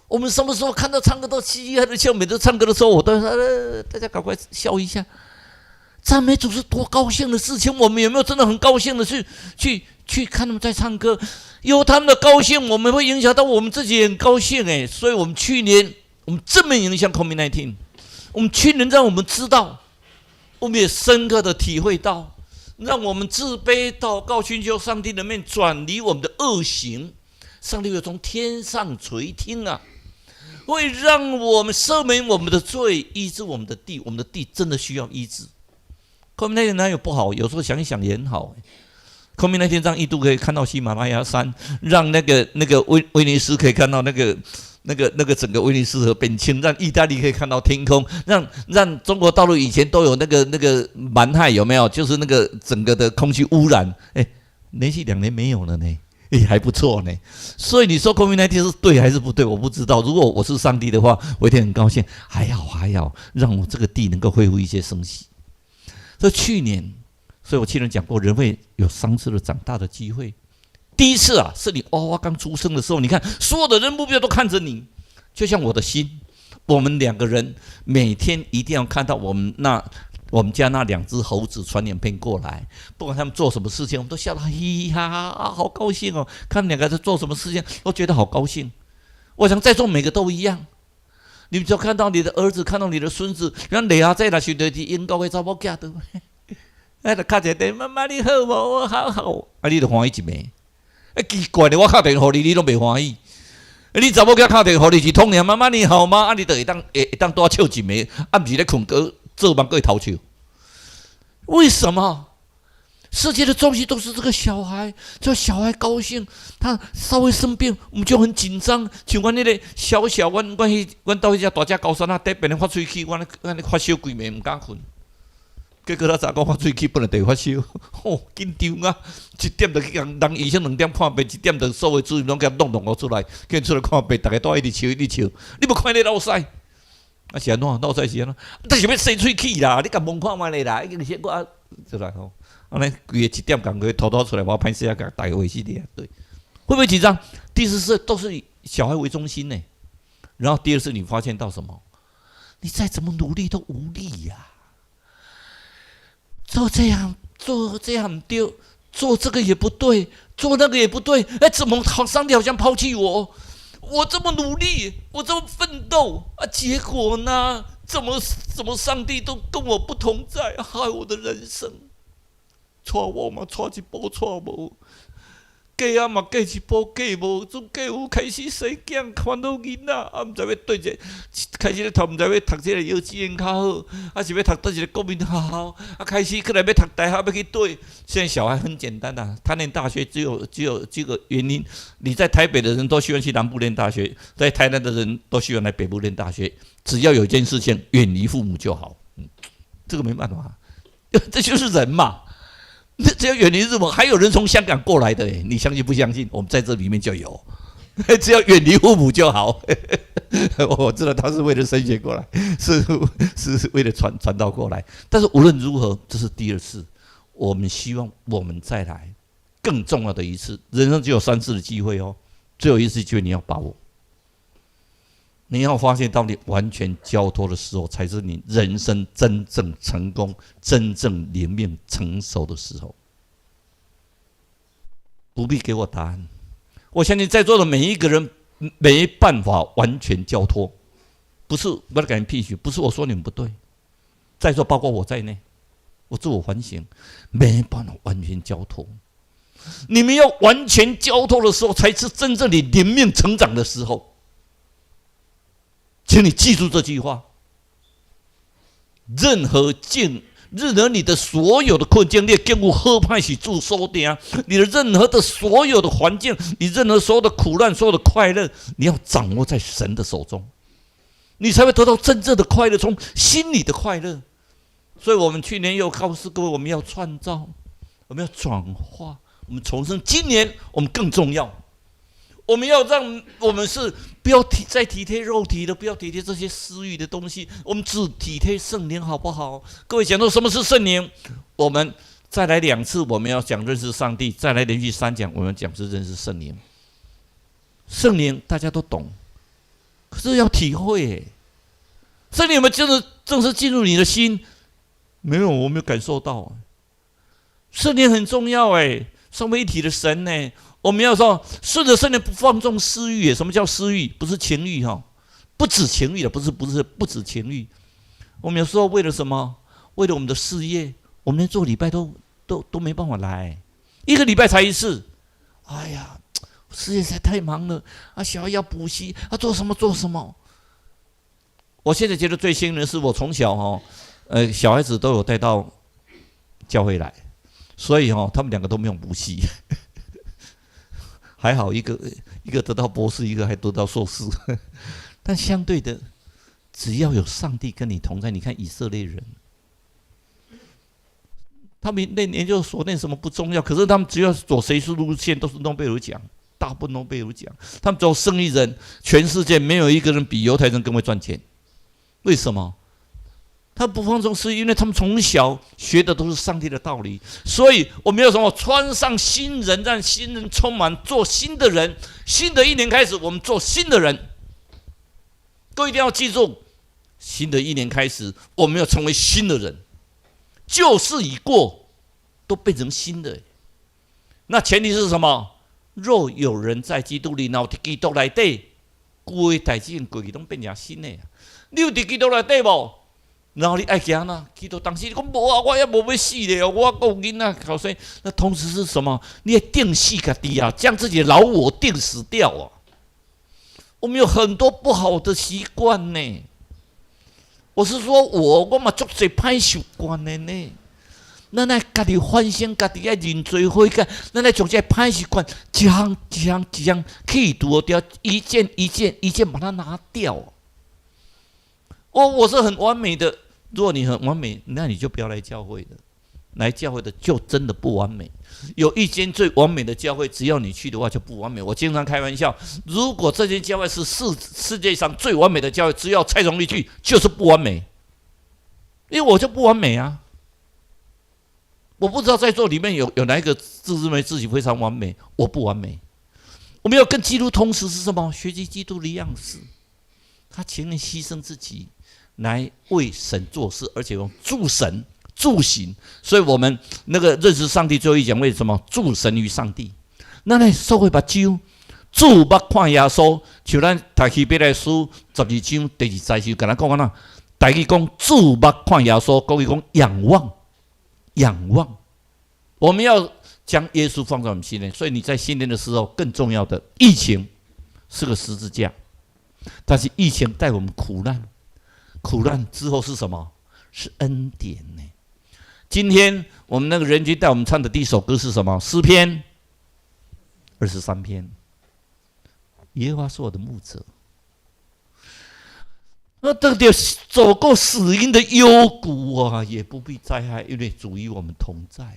我们什么时候看到唱歌都嘻哈的笑？每次唱歌的时候，我都说大家赶快笑一下。赞美主是多高兴的事情，我们有没有真的很高兴的去看他们在唱歌？有他们的高兴，我们会影响到我们自己也很高兴所以我们去年我们正面影响 COVID-19， 我们去年让我们知道，我们也深刻的体会到，让我们自卑祷告寻求上帝的面，转离我们的恶行，上帝会从天上垂听会让我们赦免我们的罪，医治我们的地，我们的地真的需要医治。COVID-19 哪有不好？有时候想一想也很好。COVID-19 让印度可以看到喜马拉雅山，让那个威尼斯可以看到那个整个威尼斯河变清，让意大利可以看到天空，让中国大陆以前都有那个蛮害有没有？就是那个整个的空气污染，连续2年没有了呢，还不错呢。所以你说 COVID-19 是对还是不对？我不知道。如果我是上帝的话，我一定很高兴，还好，让我这个地能够恢复一些生息。这去年，所以我去年讲过，人会有3次的长大的机会。第一次是你娃娃刚出生的时候，你看所有的人目标都看着你，就像我的心，我们2个人每天一定要看到我们家那2只猴子传影片过来，不管他们做什么事情，我们都笑得嘻哈哈，好高兴看2个在做什么事情，都觉得好高兴。我想在座每个都一样。你们就看到你的儿子，看到你的孙子，咱内下仔若是就是英国的查某囝倒，就敲一个妈妈你好无？我好，你就欢喜一暝。奇怪的，我敲电话你都袂欢喜。你查某囝敲电话你是通常妈妈你好吗？你就会当多笑一暝，不是咧困觉做梦过会偷笑。为什么？世界的重心都是这个小孩，叫小孩高兴，他稍微生病，我们就很紧张。像阮那个小，阮到迄只大只高山底边发喙齿，阮发烧几暝，唔敢困。结果他昨讲发喙齿，本来就发烧，紧张1点就去人医生2点看病，1点就所有主任拢给弄出来，叫出来看病，大家都一直笑。你无看你老师？是安怎？老师是安怎？但是要生喙齿啦，你甲问看卖咧啦，已经先我出来安尼规个1点赶快偷出来，我歹势甲大家回去的。对，会不会紧张？第4次都是以小孩为中心呢。然后第2次你发现到什么？你再怎么努力都无力做这样不对，做这个也不对，做那个也不对。怎么上帝好像抛弃我？我这么努力，我这么奋斗结果呢？怎么上帝都跟我不同在，害我的人生。娶我嘛，娶一步娶无；嫁嘛，嫁一步嫁无。总嫁有开始生囝，烦恼囡仔，毋知要对一开始咧读，毋知要读这个幼稚园较好，是要读倒一个国民学校，开始可能要读大学，要去对。现在小孩很简单他念大学只有这个原因。你在台北的人都希望去南部念大学，在台南的人都希望来北部念大学。只要有一件事情，远离父母就好。这个没办法，这就是人嘛。那只要远离日本，还有人从香港过来的，你相信不相信？我们在这里面就有，只要远离父母就好。我知道他是为了升学过来，是为了传道过来。但是无论如何，这是第二次，我们希望我们再来更重要的一次。人生只有3次的机会哦，最后一次机会你要把握。你要发现，当你完全交托的时候，才是你人生真正成功、真正灵命成熟的时候。不必给我答案，我相信在座的每一个人没办法完全交托，不是我的感人屁许，不是我说你们不对，在座包括我在内，我自我反省，没办法完全交托。你们要完全交托的时候，才是真正你灵命成长的时候。请你记住这句话：任何你的所有的困境，你的境遇好歹是主所定，你的任何的所有的环境，你任何所有的苦难、所有的快乐，你要掌握在神的手中，你才会得到真正的快乐，从心里的快乐。所以我们去年又告诉各位，我们要创造，我们要转化，我们重生。今年我们更重要。我们要让我们是不要再体贴肉体的，不要体贴这些私欲的东西，我们只体贴圣灵，好不好？各位讲到什么是圣灵，我们再来2次，我们要讲认识上帝；再来连续3讲，我们讲是认识圣灵。圣灵大家都懂，可是要体会。圣灵有没有正式进入你的心？没有，我没有感受到。圣灵很重要三位一体的神我们要说，顺着圣灵不放纵私欲。什么叫私欲？不是情欲不止情欲的，不是不止情欲。我们有时候为了什么？为了我们的事业，我们连做礼拜都没办法来，1个礼拜才1次。哎呀，事业实在太忙了啊！小孩要补习啊，做什么？我现在觉得最幸运的是，我从小小孩子都有带到教会来，所以他们2个都没有补习。还好一个得到博士，一个还得到硕士。但相对的，只要有上帝跟你同在，你看以色列人，他们念研究所念什么不重要，可是他们只要走学术路线都是诺贝尔奖，大部分诺贝尔奖。他们走生意人，全世界没有一个人比犹太人更会赚钱。为什么？他不放纵私欲，因为他们从小学的都是上帝的道理，所以我们要什么？穿上新人，让新人充满，做新的人。新的1年开始，我们做新的人。各位一定要记住，新的1年开始，我们要成为新的人，旧事已过，都变成新的。那前提是什么？若有人在基督里，然后在基督内底，旧的代志过去都变成新的。你有在基督内底无？然后你爱行呐，基督当时你讲无啊，我也无要死咧，我还有囡仔考生。那同时是什么？你要定死家己啊，将自己的老我定死掉啊。我们有很多不好的习惯呢。我是说我嘛足侪歹习惯的呢。咱来家己反省，家己要认罪悔改，咱来从这歹习惯一项去除掉，一件把它拿掉。我是很完美的。如果你很完美，那你就不要来教会了。来教会的就真的不完美。有一间最完美的教会，只要你去的话就不完美。我经常开玩笑，如果这间教会是世界上最完美的教会，只要蔡崇利去就是不完美，因为我就不完美啊。我不知道在座里面有哪一个自认为自己非常完美，我不完美。我们要跟基督同时是什么？学习基督的样式，他情愿牺牲自己来为神做事，而且用助神助行。所以我们那个认识上帝最后一讲，为什么助神于上帝？咱来收回目睭，注目看耶稣，像咱读希伯来书12章第20节，跟咱讲哪？台语讲注目看耶稣，国语讲仰望，仰望。我们要将耶稣放在我们心里，所以你在新年的时候，更重要的，疫情是个十字架，但是疫情带我们苦难，苦难之后是什么？是恩典呢。今天我们那个人君带我们唱的第一首歌是什么？诗篇23篇。耶和华是我的牧者，那这个走过死荫的幽谷啊，也不必灾害，因为主与我们同在呀。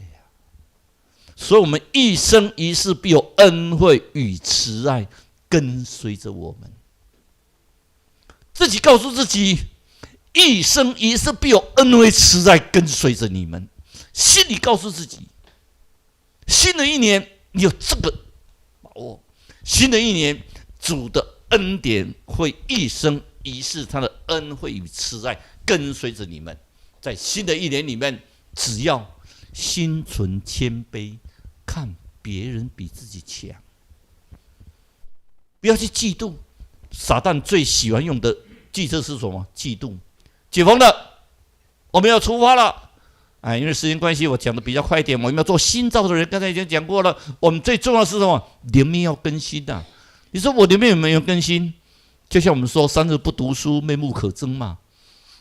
所以我们一生一世必有恩惠与慈爱跟随着我们。自己告诉自己，一生一世必有恩惠慈爱跟随着你们。心里告诉自己，新的一年你有这个把握，新的一年主的恩典会一生一世，他的恩惠与慈爱跟随着你们。在新的一年里面，只要心存谦卑，看别人比自己强，不要去嫉妒。撒旦最喜欢用的计策是什么？嫉妒。解封了，我们要出发了。因为时间关系，我讲的比较快一点。我们要做新造的人，刚才已经讲过了。我们最重要的是什么？灵命要更新的。你说我灵命有没有更新？就像我们说，3日不读书，面目可憎嘛。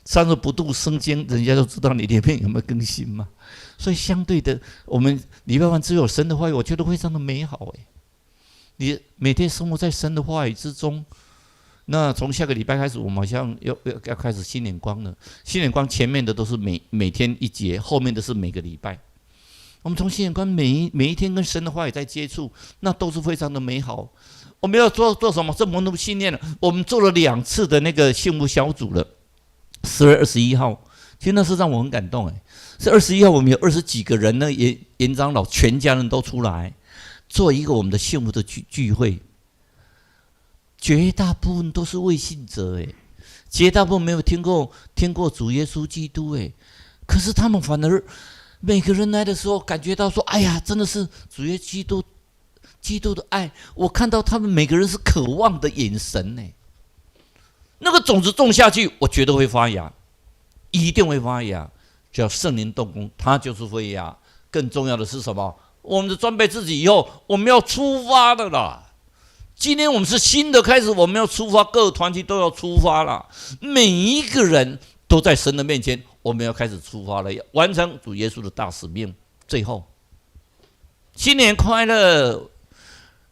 3日不读圣经，人家就知道你里面有没有更新嘛。所以相对的，我们礼拜1只有神的话语，我觉得非常的美好。你每天生活在神的话语之中。那从下个礼拜开始，我们好像要开始新眼光了。新眼光前面的都是每天一节，后面的是每个礼拜。我们从新眼光每一天跟神的话语在接触，那都是非常的美好。我们要做什么？这蒙读信念了。我们做了2次的那个幸福小组了。10月21号，其实那是让我很感动。是21号，我们有20几个人呢，严长老全家人都出来做一个我们的幸福的聚会。绝大部分都是未信者，绝大部分没有听过主耶稣基督，可是他们反而每个人来的时候，感觉到说，哎呀，真的是主耶稣基督的爱，我看到他们每个人是渴望的眼神，那个种子种下去，我觉得会发芽，一定会发芽。只要圣灵动工，它就是会芽。更重要的是什么？我们的装备自己以后，我们要出发的啦。今天我们是新的开始，我们要出发，各个团体都要出发了。每一个人都在神的面前，我们要开始出发了，要完成主耶稣的大使命。最后，新年快乐！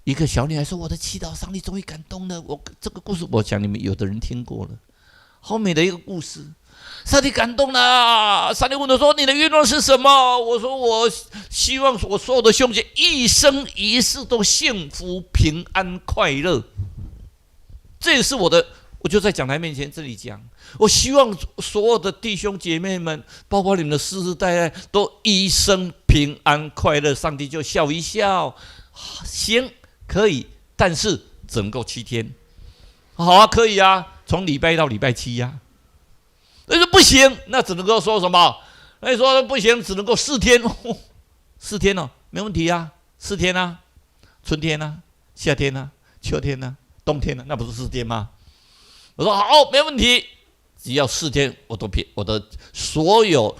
一个小女孩说：“我的祈祷，上帝终于感动了。”这个故事，我想你们有的人听过了，好美的一个故事。上帝感动了，上帝问我说：“你的愿望是什么？”我说：“我希望我所有的兄弟一生一世都幸福、平安、快乐。”这也是我就在讲台面前这里讲，我希望所有的弟兄姐妹们，包括你们的世世代代，都一生平安快乐。上帝就笑一笑，行，可以，但是只能够7天。好啊，可以啊，从礼拜1到礼拜7呀。那就不行，那只能够说什么？那你说不行，只能够4天，4天哦，没问题啊，4天啊，春天啊，夏天啊，秋天啊，冬天啊，那不是4天吗？我说好，没问题，只要4天，我的所有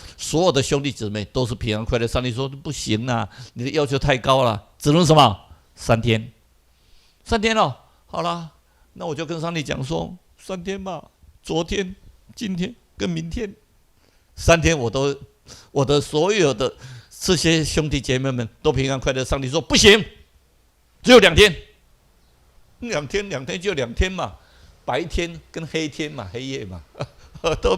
的兄弟姊妹都是平安快乐。上帝说不行啊，你的要求太高了，只能什么？3天，3天哦，好了，那我就跟上帝讲说3天吧，昨天、今天跟明天3天，我的所有的这些兄弟姐妹们都平安快乐。上帝说不行，只有2天，2天就2天嘛，白天跟黑天嘛，黑夜嘛，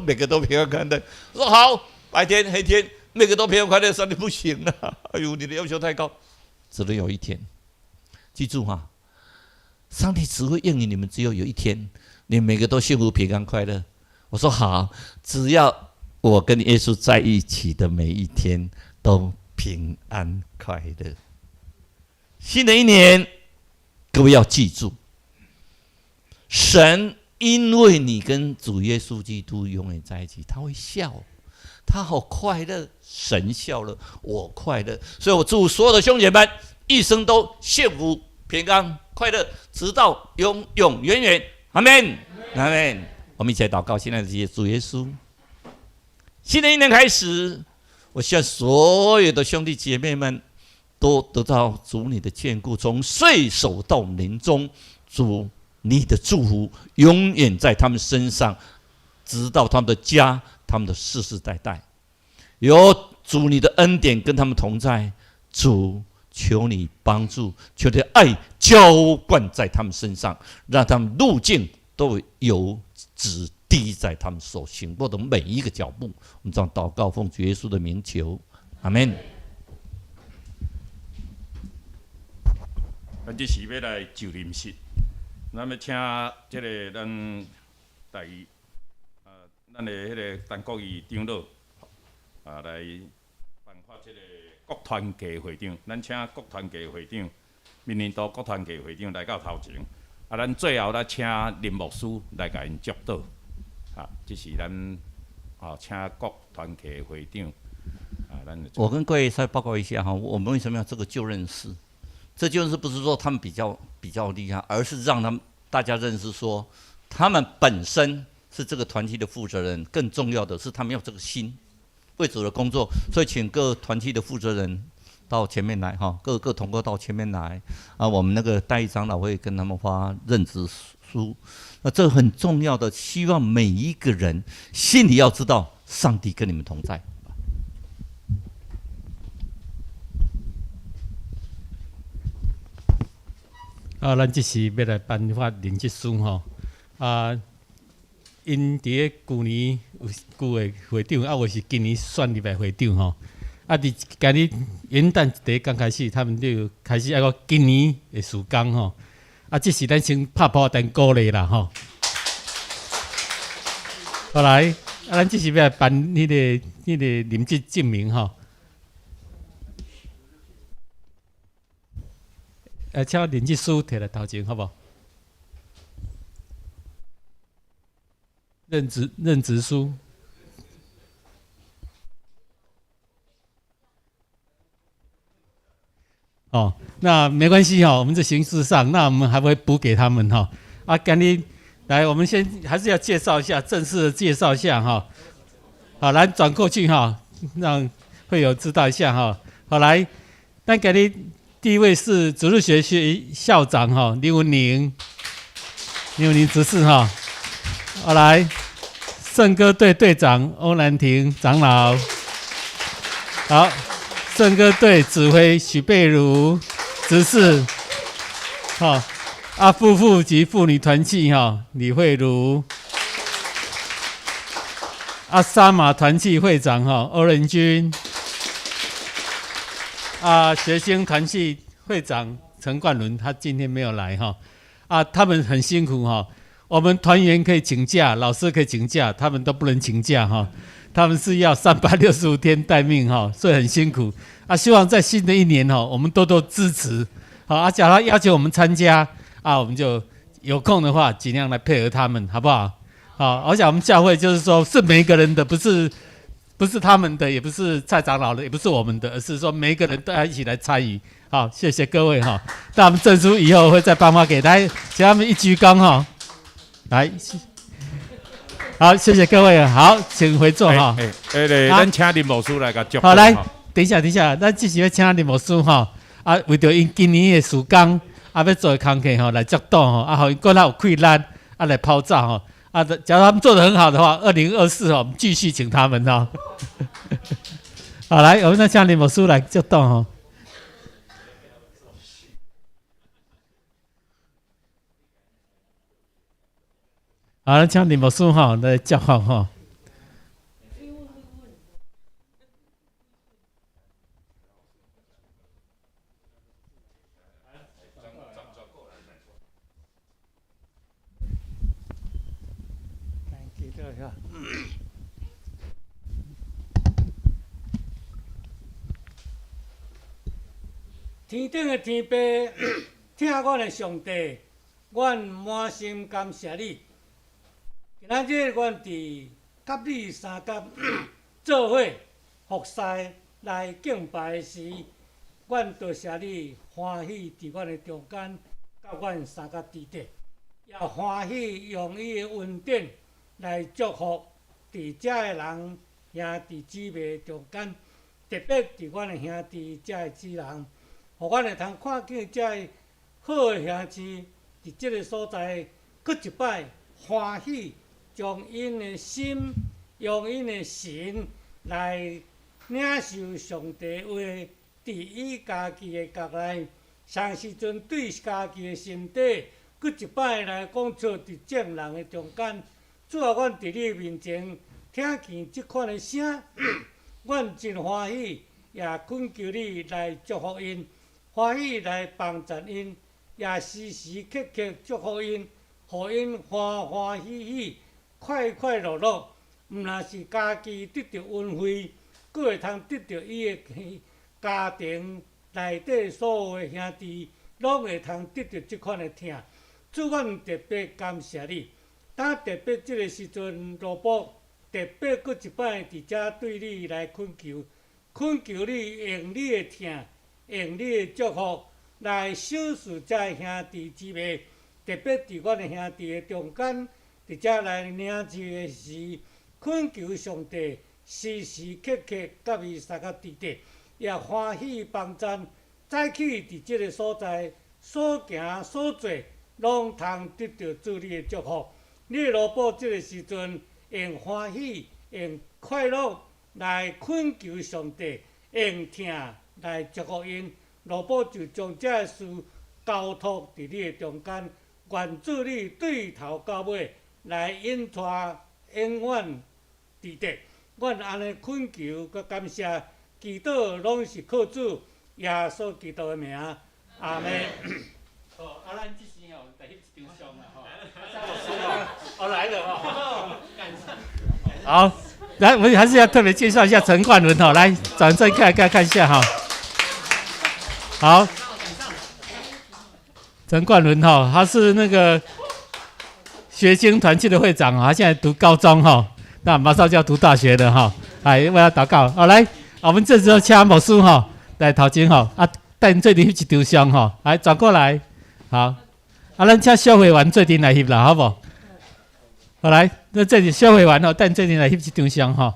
每个都平安快乐。我说好，白天黑天每个都平安快乐。上帝不行啊，哎呦，你的要求太高，只能有1天。记住哈，上帝只会应允你们，只有1天，你每个都幸福平安快乐。我说好，只要我跟耶稣在一起的每一天都平安快乐。新的一年，各位要记住，神因为你跟主耶稣基督永远在一起，他会笑，他好快乐，神笑了，我快乐。所以我祝所有的兄姐们一生都幸福平安快乐，直到永永远远。阿们，阿们。我们一起来祷告，现在的主耶稣，新的一年开始，我希望所有的兄弟姐妹们都得到主你的眷顾，从岁首到年终，主你的祝福永远在他们身上，直到他们的家，他们的世世代代，有主你的恩典跟他们同在。主，求你帮助，求你的爱浇灌在他们身上，让他们路径都有指滴在他们所行过的每一个脚步。我们这样祷告，奉主耶稣的名求，阿们。
咱即时要来就任式，咱要请即个咱咱的迄个陈国义长老来颁发即个国团契会长，咱请国团契会长，明年度国团契会长来到头前，咱最后来请林牧师来甲因祝祷，这是咱请国团契会长。
我跟各位再报告一下哈，我们为什么要这个就任式？这就任式不是说他们比较厉害，而是让大家认识说，他们本身是这个团体的负责人，更重要的是他们有这个心，为主的工作。所以请各团体的负责人到前面来哈，各同工到前面来我们那个代议长老会跟他们发任职书。那这很重要的，希望每一个人心里要知道，上帝跟你们同在。
咱这是要来颁发任职书吼，因伫个旧年有旧的会长，或是今年选入来会长吼，伫今日元旦第一天开始，他们就开始个今年的时工吼，这是咱先拍破灯鼓励啦吼。后来咱这是要来颁迄个任职证明吼。请任职书摕来头前，好不好？任职书。那没关系我们这形式上，那我们还会补给他们今天来，我们先还是要介绍一下，正式的介绍一下好，来转过去让会友知道一下好，来，咱今天。第一位是主日学校长林文宁执事来，圣歌队队长欧兰婷长老，好，圣歌队指挥许贝如执事，夫妇及妇女团契李慧茹，沙马团契会长欧仁君。学生团契会长陈冠伦，他今天没有来他们很辛苦我们团员可以请假，老师可以请假，他们都不能请假他们是要365天待命所以很辛苦希望在新的一年我们多多支持假如他要求我们参加我们就有空的话尽量来配合他们，好不好？而且我们教会就是说是每一个人的，不是他们的，也不是蔡长老的，也不是我们的，而是说每一个人都要一起来参与。好，谢谢各位那我们证书以后会再颁发给他，请他们一鞠躬来，好，谢谢各位。好，请回座
咱请林牧师来个祝福。
好，来，等一下，咱这是要请林牧师为着因今年的时工要做的工课来祝祷好，因过来有困难来抛照假如他们做得很好的话，2024我们继续请他们好，来，我们再请林牧师来祝祷好，咱请林牧师来祝福
天顶的天父，听阮的上帝，阮满心感谢你。今仔日阮伫甲你三甲做伙服侍来敬拜的时，阮多谢你欢喜伫阮的中间，甲阮三甲伫地，也欢喜用伊的恩典来祝福伫遮的人兄弟姊妹中间，特别伫阮的兄弟遮的姊人。互阮会通看见遮个好的兄弟，伫即个所在，搁一摆欢喜，将因的心，用因的神来领受上帝话，伫伊家己的角内，上时阵对家己的身体，搁一摆来讲出伫众人的中间。主啊，阮伫你面前听见即款的声，阮真欢喜，也恳求你来祝福因。欢喜来帮助因，也时时刻刻祝福因，互因欢欢喜喜、快快乐乐。毋若是家己得到恩惠，佫会通得到伊的家庭内底所有的兄弟，拢会通得到即款的疼。主，阮特别感谢你。当特别即个时阵，罗卜特别佫一摆伫遮对你来恳求，恳求你用你的疼，用你的祝福来守护遮兄弟姊妹，特别伫阮的兄弟的中间，伫遮来领旨的是恳求上帝时时刻刻甲伊三甲伫地，也欢喜帮赞，早起伫即个所在所行所做，拢通得到主你的祝福。你的罗卜即个时阵用欢喜、用快乐来恳求上帝，用疼来祝福因。罗卜就将这个事交托伫你的中间，愿主你对头到尾来引带永远伫地。阮安尼恳求佮感谢，祈祷拢是靠主耶稣基督的名，阿门。
哦，咱这时吼，来翕一张相啦吼。来了哈。好，来，我们还是要特别介绍一下陈冠伦哈，来转正看一下哈。好，陈冠伦哈，他是那个学青团契的会长，他现在读高中哈，那马上就要读大学了哈。来，为他祷告。好，来，我们这时候请牧师哈来头前哈，带你做翕一张相哈，来转过来，好，咱请小会员做阵来翕啦，好不？好来，那这里消费完了，带这里来翕一张相哈。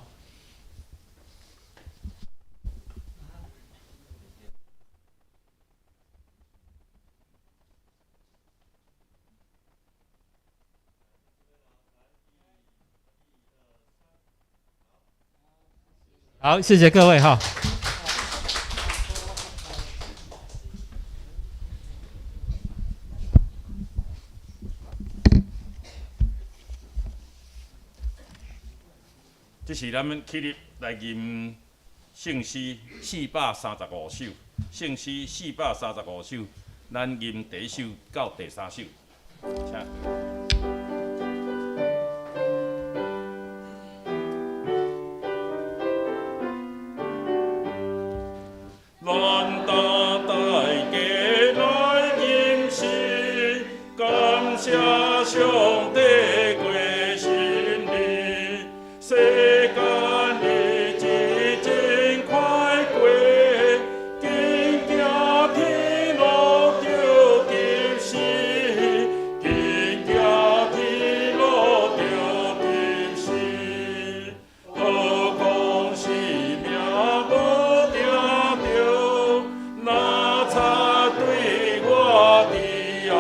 好，谢谢各位哈。
这是咱们起立来吟圣诗435首，圣诗435首，咱吟第一首到第三首，请。咱大家来吟诗，感谢上帝过新日。世间日子真快过，紧行天路着急时，紧行天路着急时。何况是命无定着，哪差对我伫暗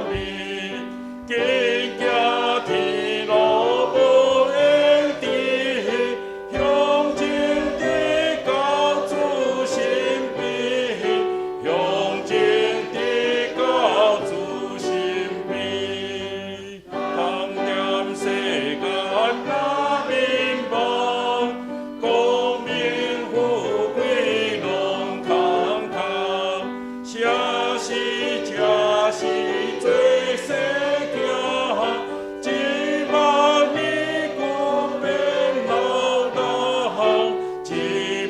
暝，紧行天路无缘地，向前地到主身边，向前地到主身边，通念世间那面目，功名富贵拢空空，这是做世行，一万年久变老老，一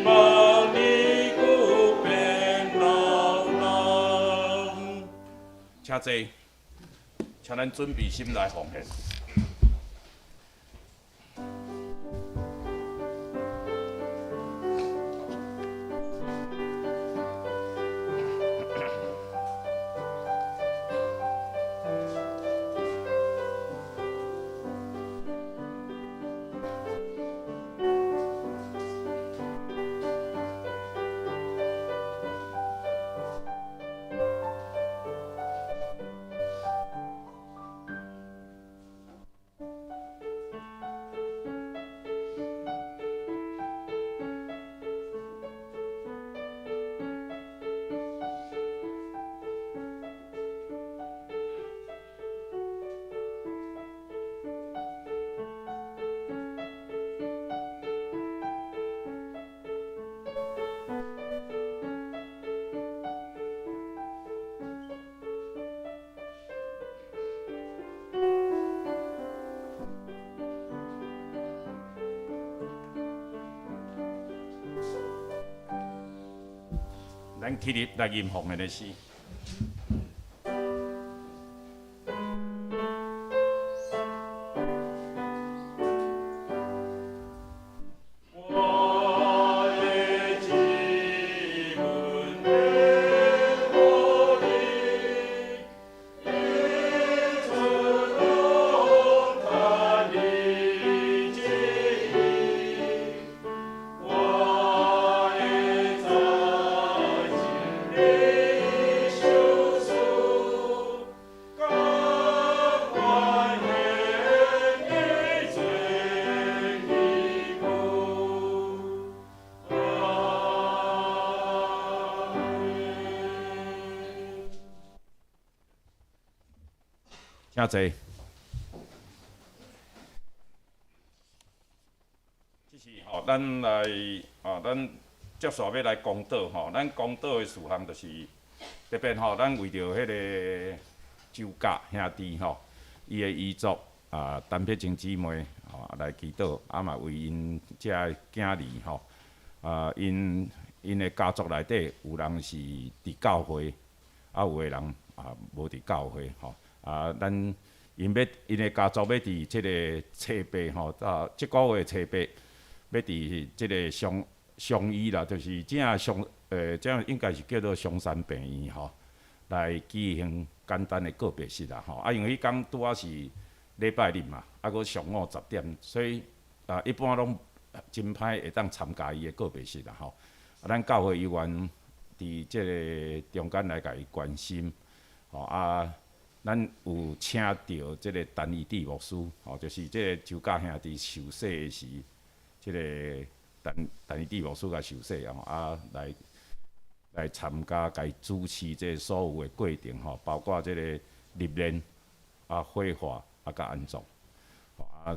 万年久变老老。请坐，请咱准备心来奉献。咱起立来吟奉的诗。请坐。这是吼，咱来咱接续要来公道吼。咱公道的事项就是特别吼，咱为着迄个周家兄弟吼，伊的遗族陈碧清姊妹来祈祷，嘛为因遮囝儿吼因的家族内底有人是伫教会，有的人无伫教会吼。咱因的家族要伫即个册八吼，即个月册八要伫即个上医啦，就是这应该是叫做上山病院吼，来举行简单的告别式啦吼。因为迄天拄仔是礼拜日嘛，搁上午10点，所以一般拢真歹会当参加伊的告别式啦吼。咱教会议员伫即个中间来甲伊关心吼咱有请到即个陈义智牧师，就是即个周家兄弟受洗的时，即个陈义智牧师甲受洗来参加，甲伊主持即所有的过程包括即个入殓火化甲安葬，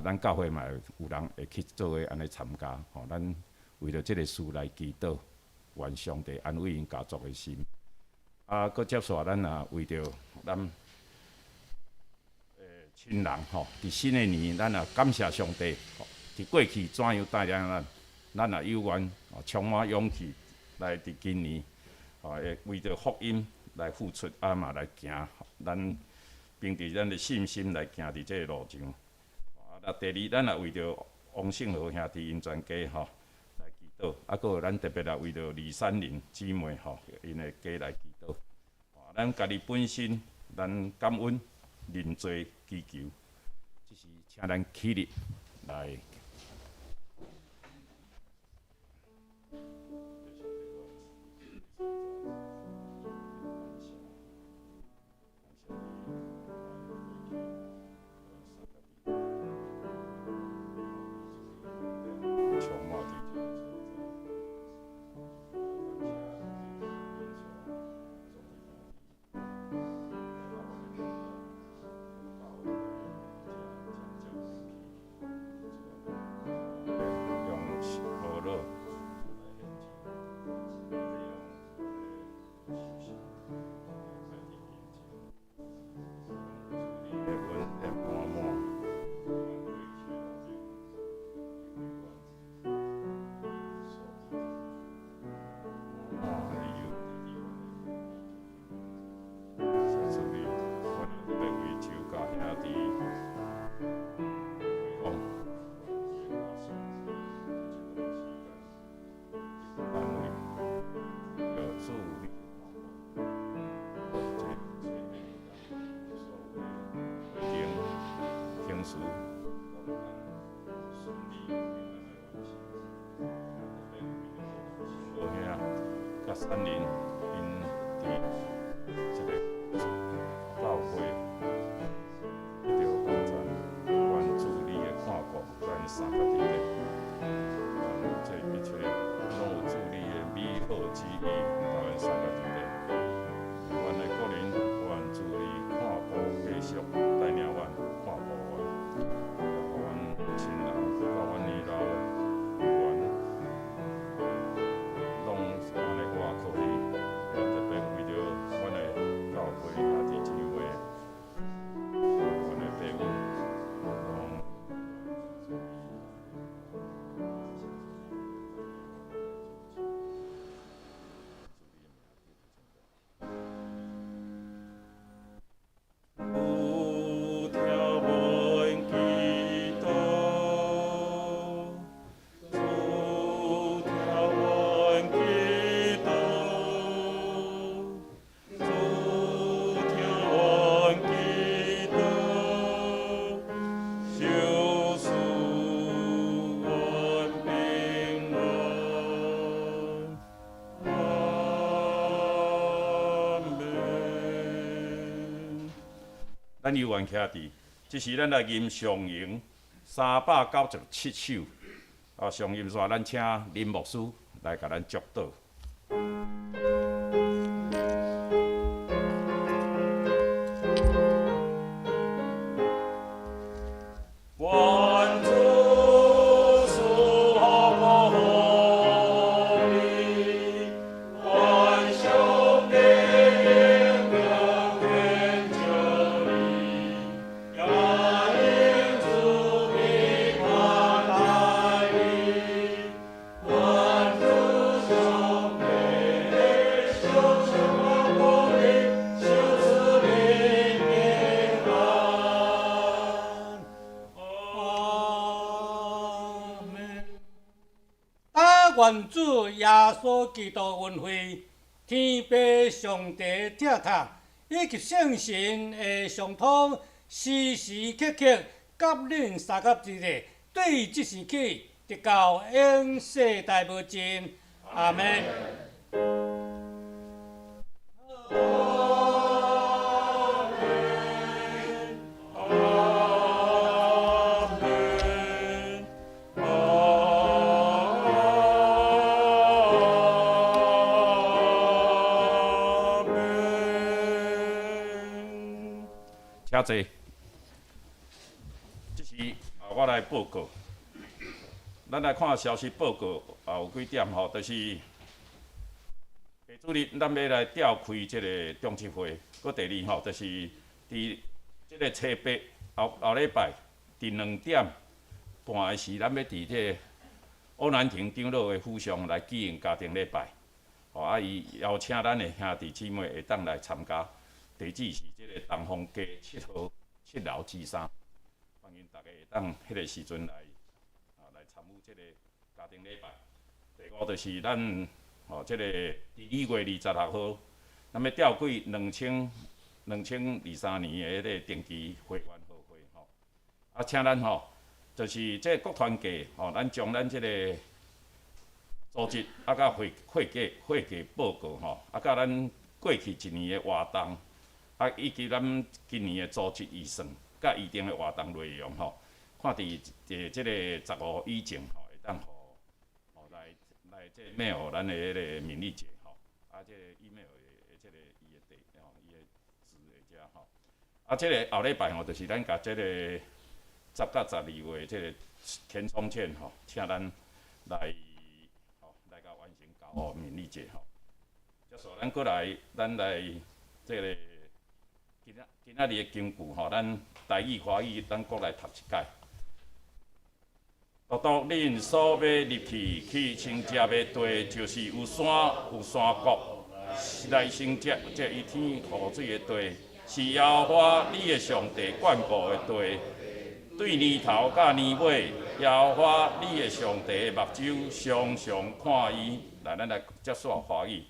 咱教会嘛有人会去做伙安尼参加，咱为着即个事来祈祷，愿上帝安慰因家族的心。搁接续咱为着咱亲人伫新的年，咱感谢上帝，伫过去怎样带领咱也有缘充满勇气来伫今年，会为着福音来付出，嘛来行，咱凭着咱的信心来行伫这个路上。第二，咱也为着王胜和兄弟因全家来祈祷，搁有咱特别为着李三林姊妹因的家来祈祷。咱家己本身，咱感恩。认罪祈求，即是请咱起立来。三年因伫即个教会着讲全愿主你的看顾，咱三个伫咧，这一切拢有主你的美好旨意，咱三个伫咧。愿的个人愿主你看顾，继续带领阮看顾阮，互阮亲人，甲阮年老愿拢安尼活靠你。特别为着阮的教会也伫即位，阮的父母，咱游玩徛伫，即是咱来吟上营397首。上吟线，咱请林牧师来甲咱祝祷。
愿主耶稣基督恩惠、天父上帝疼痛，以及圣神的上通，时时刻刻甲恁三甲一个，对即时起，直到永世代无尽。阿门。
请坐。这是我来报告。咱来看消息报告，有几点吼，就是下主日咱要来召开这个中执会，搁第二吼，就是伫这个初八后礼拜伫2点半的时，咱要伫这个欧南亭长老的府上来举行家庭礼拜。伊邀请咱的兄弟姊妹会当来参加。地址是这个东风街7号7楼G3，欢迎大家会当迄个时阵来参与这个家庭礼拜。第五就是咱这个2月26号，咱要吊柜2023年的迄个定期会员好会请咱就是这个国团价咱将咱这个组织甲会计报告甲咱过去一年的活动。以及咱今年的组织预算，甲预定的活动内容看伫这个15以前会当来这 mail 咱的迄个敏丽姐这个 email 的这个伊的字在这个后礼拜就是咱甲这个10到12月这个填充券请咱来甲完成交敏丽姐接续咱过来这个。今仔日的经句咱台语、华语，咱各来读一解。独独恁所要入去称食的地，就是有山谷，来称食这一天雨水的地，是耶和华你的上帝眷顾的地。对年头甲年尾，耶和华你的上帝的目睭常常看伊。来，咱来接续华语。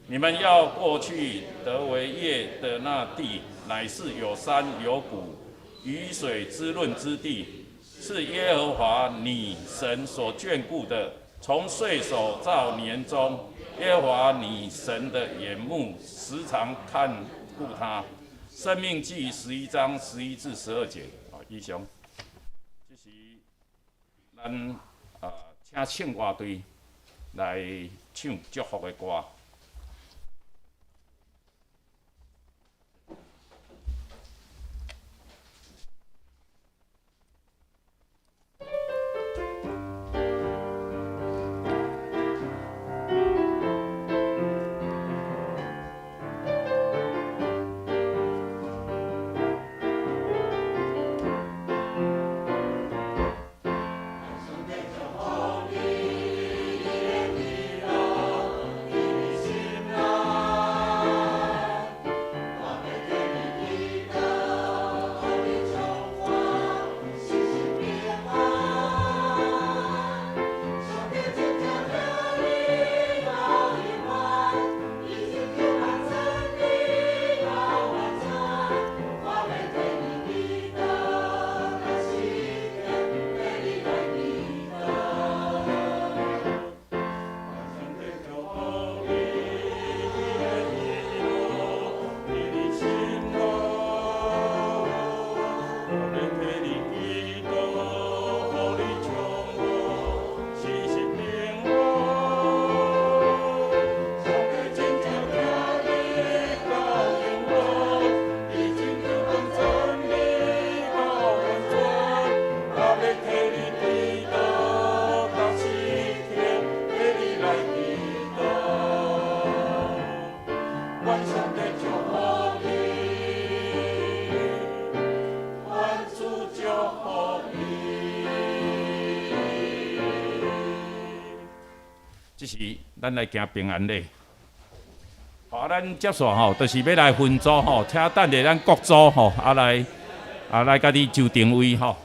你们要过去得为业的那地，乃是有山有谷、雨水滋润之地，是耶和华你神所眷顾的。从岁首到年终，耶和华你神的眼目时常看顾他。申命记11章11至12节。以上，这是咱请唱乐队来唱祝福的歌。这是咱来行平安礼。好，咱接续吼，就是要来分组吼，请等下咱各组吼，来家己就定位吼。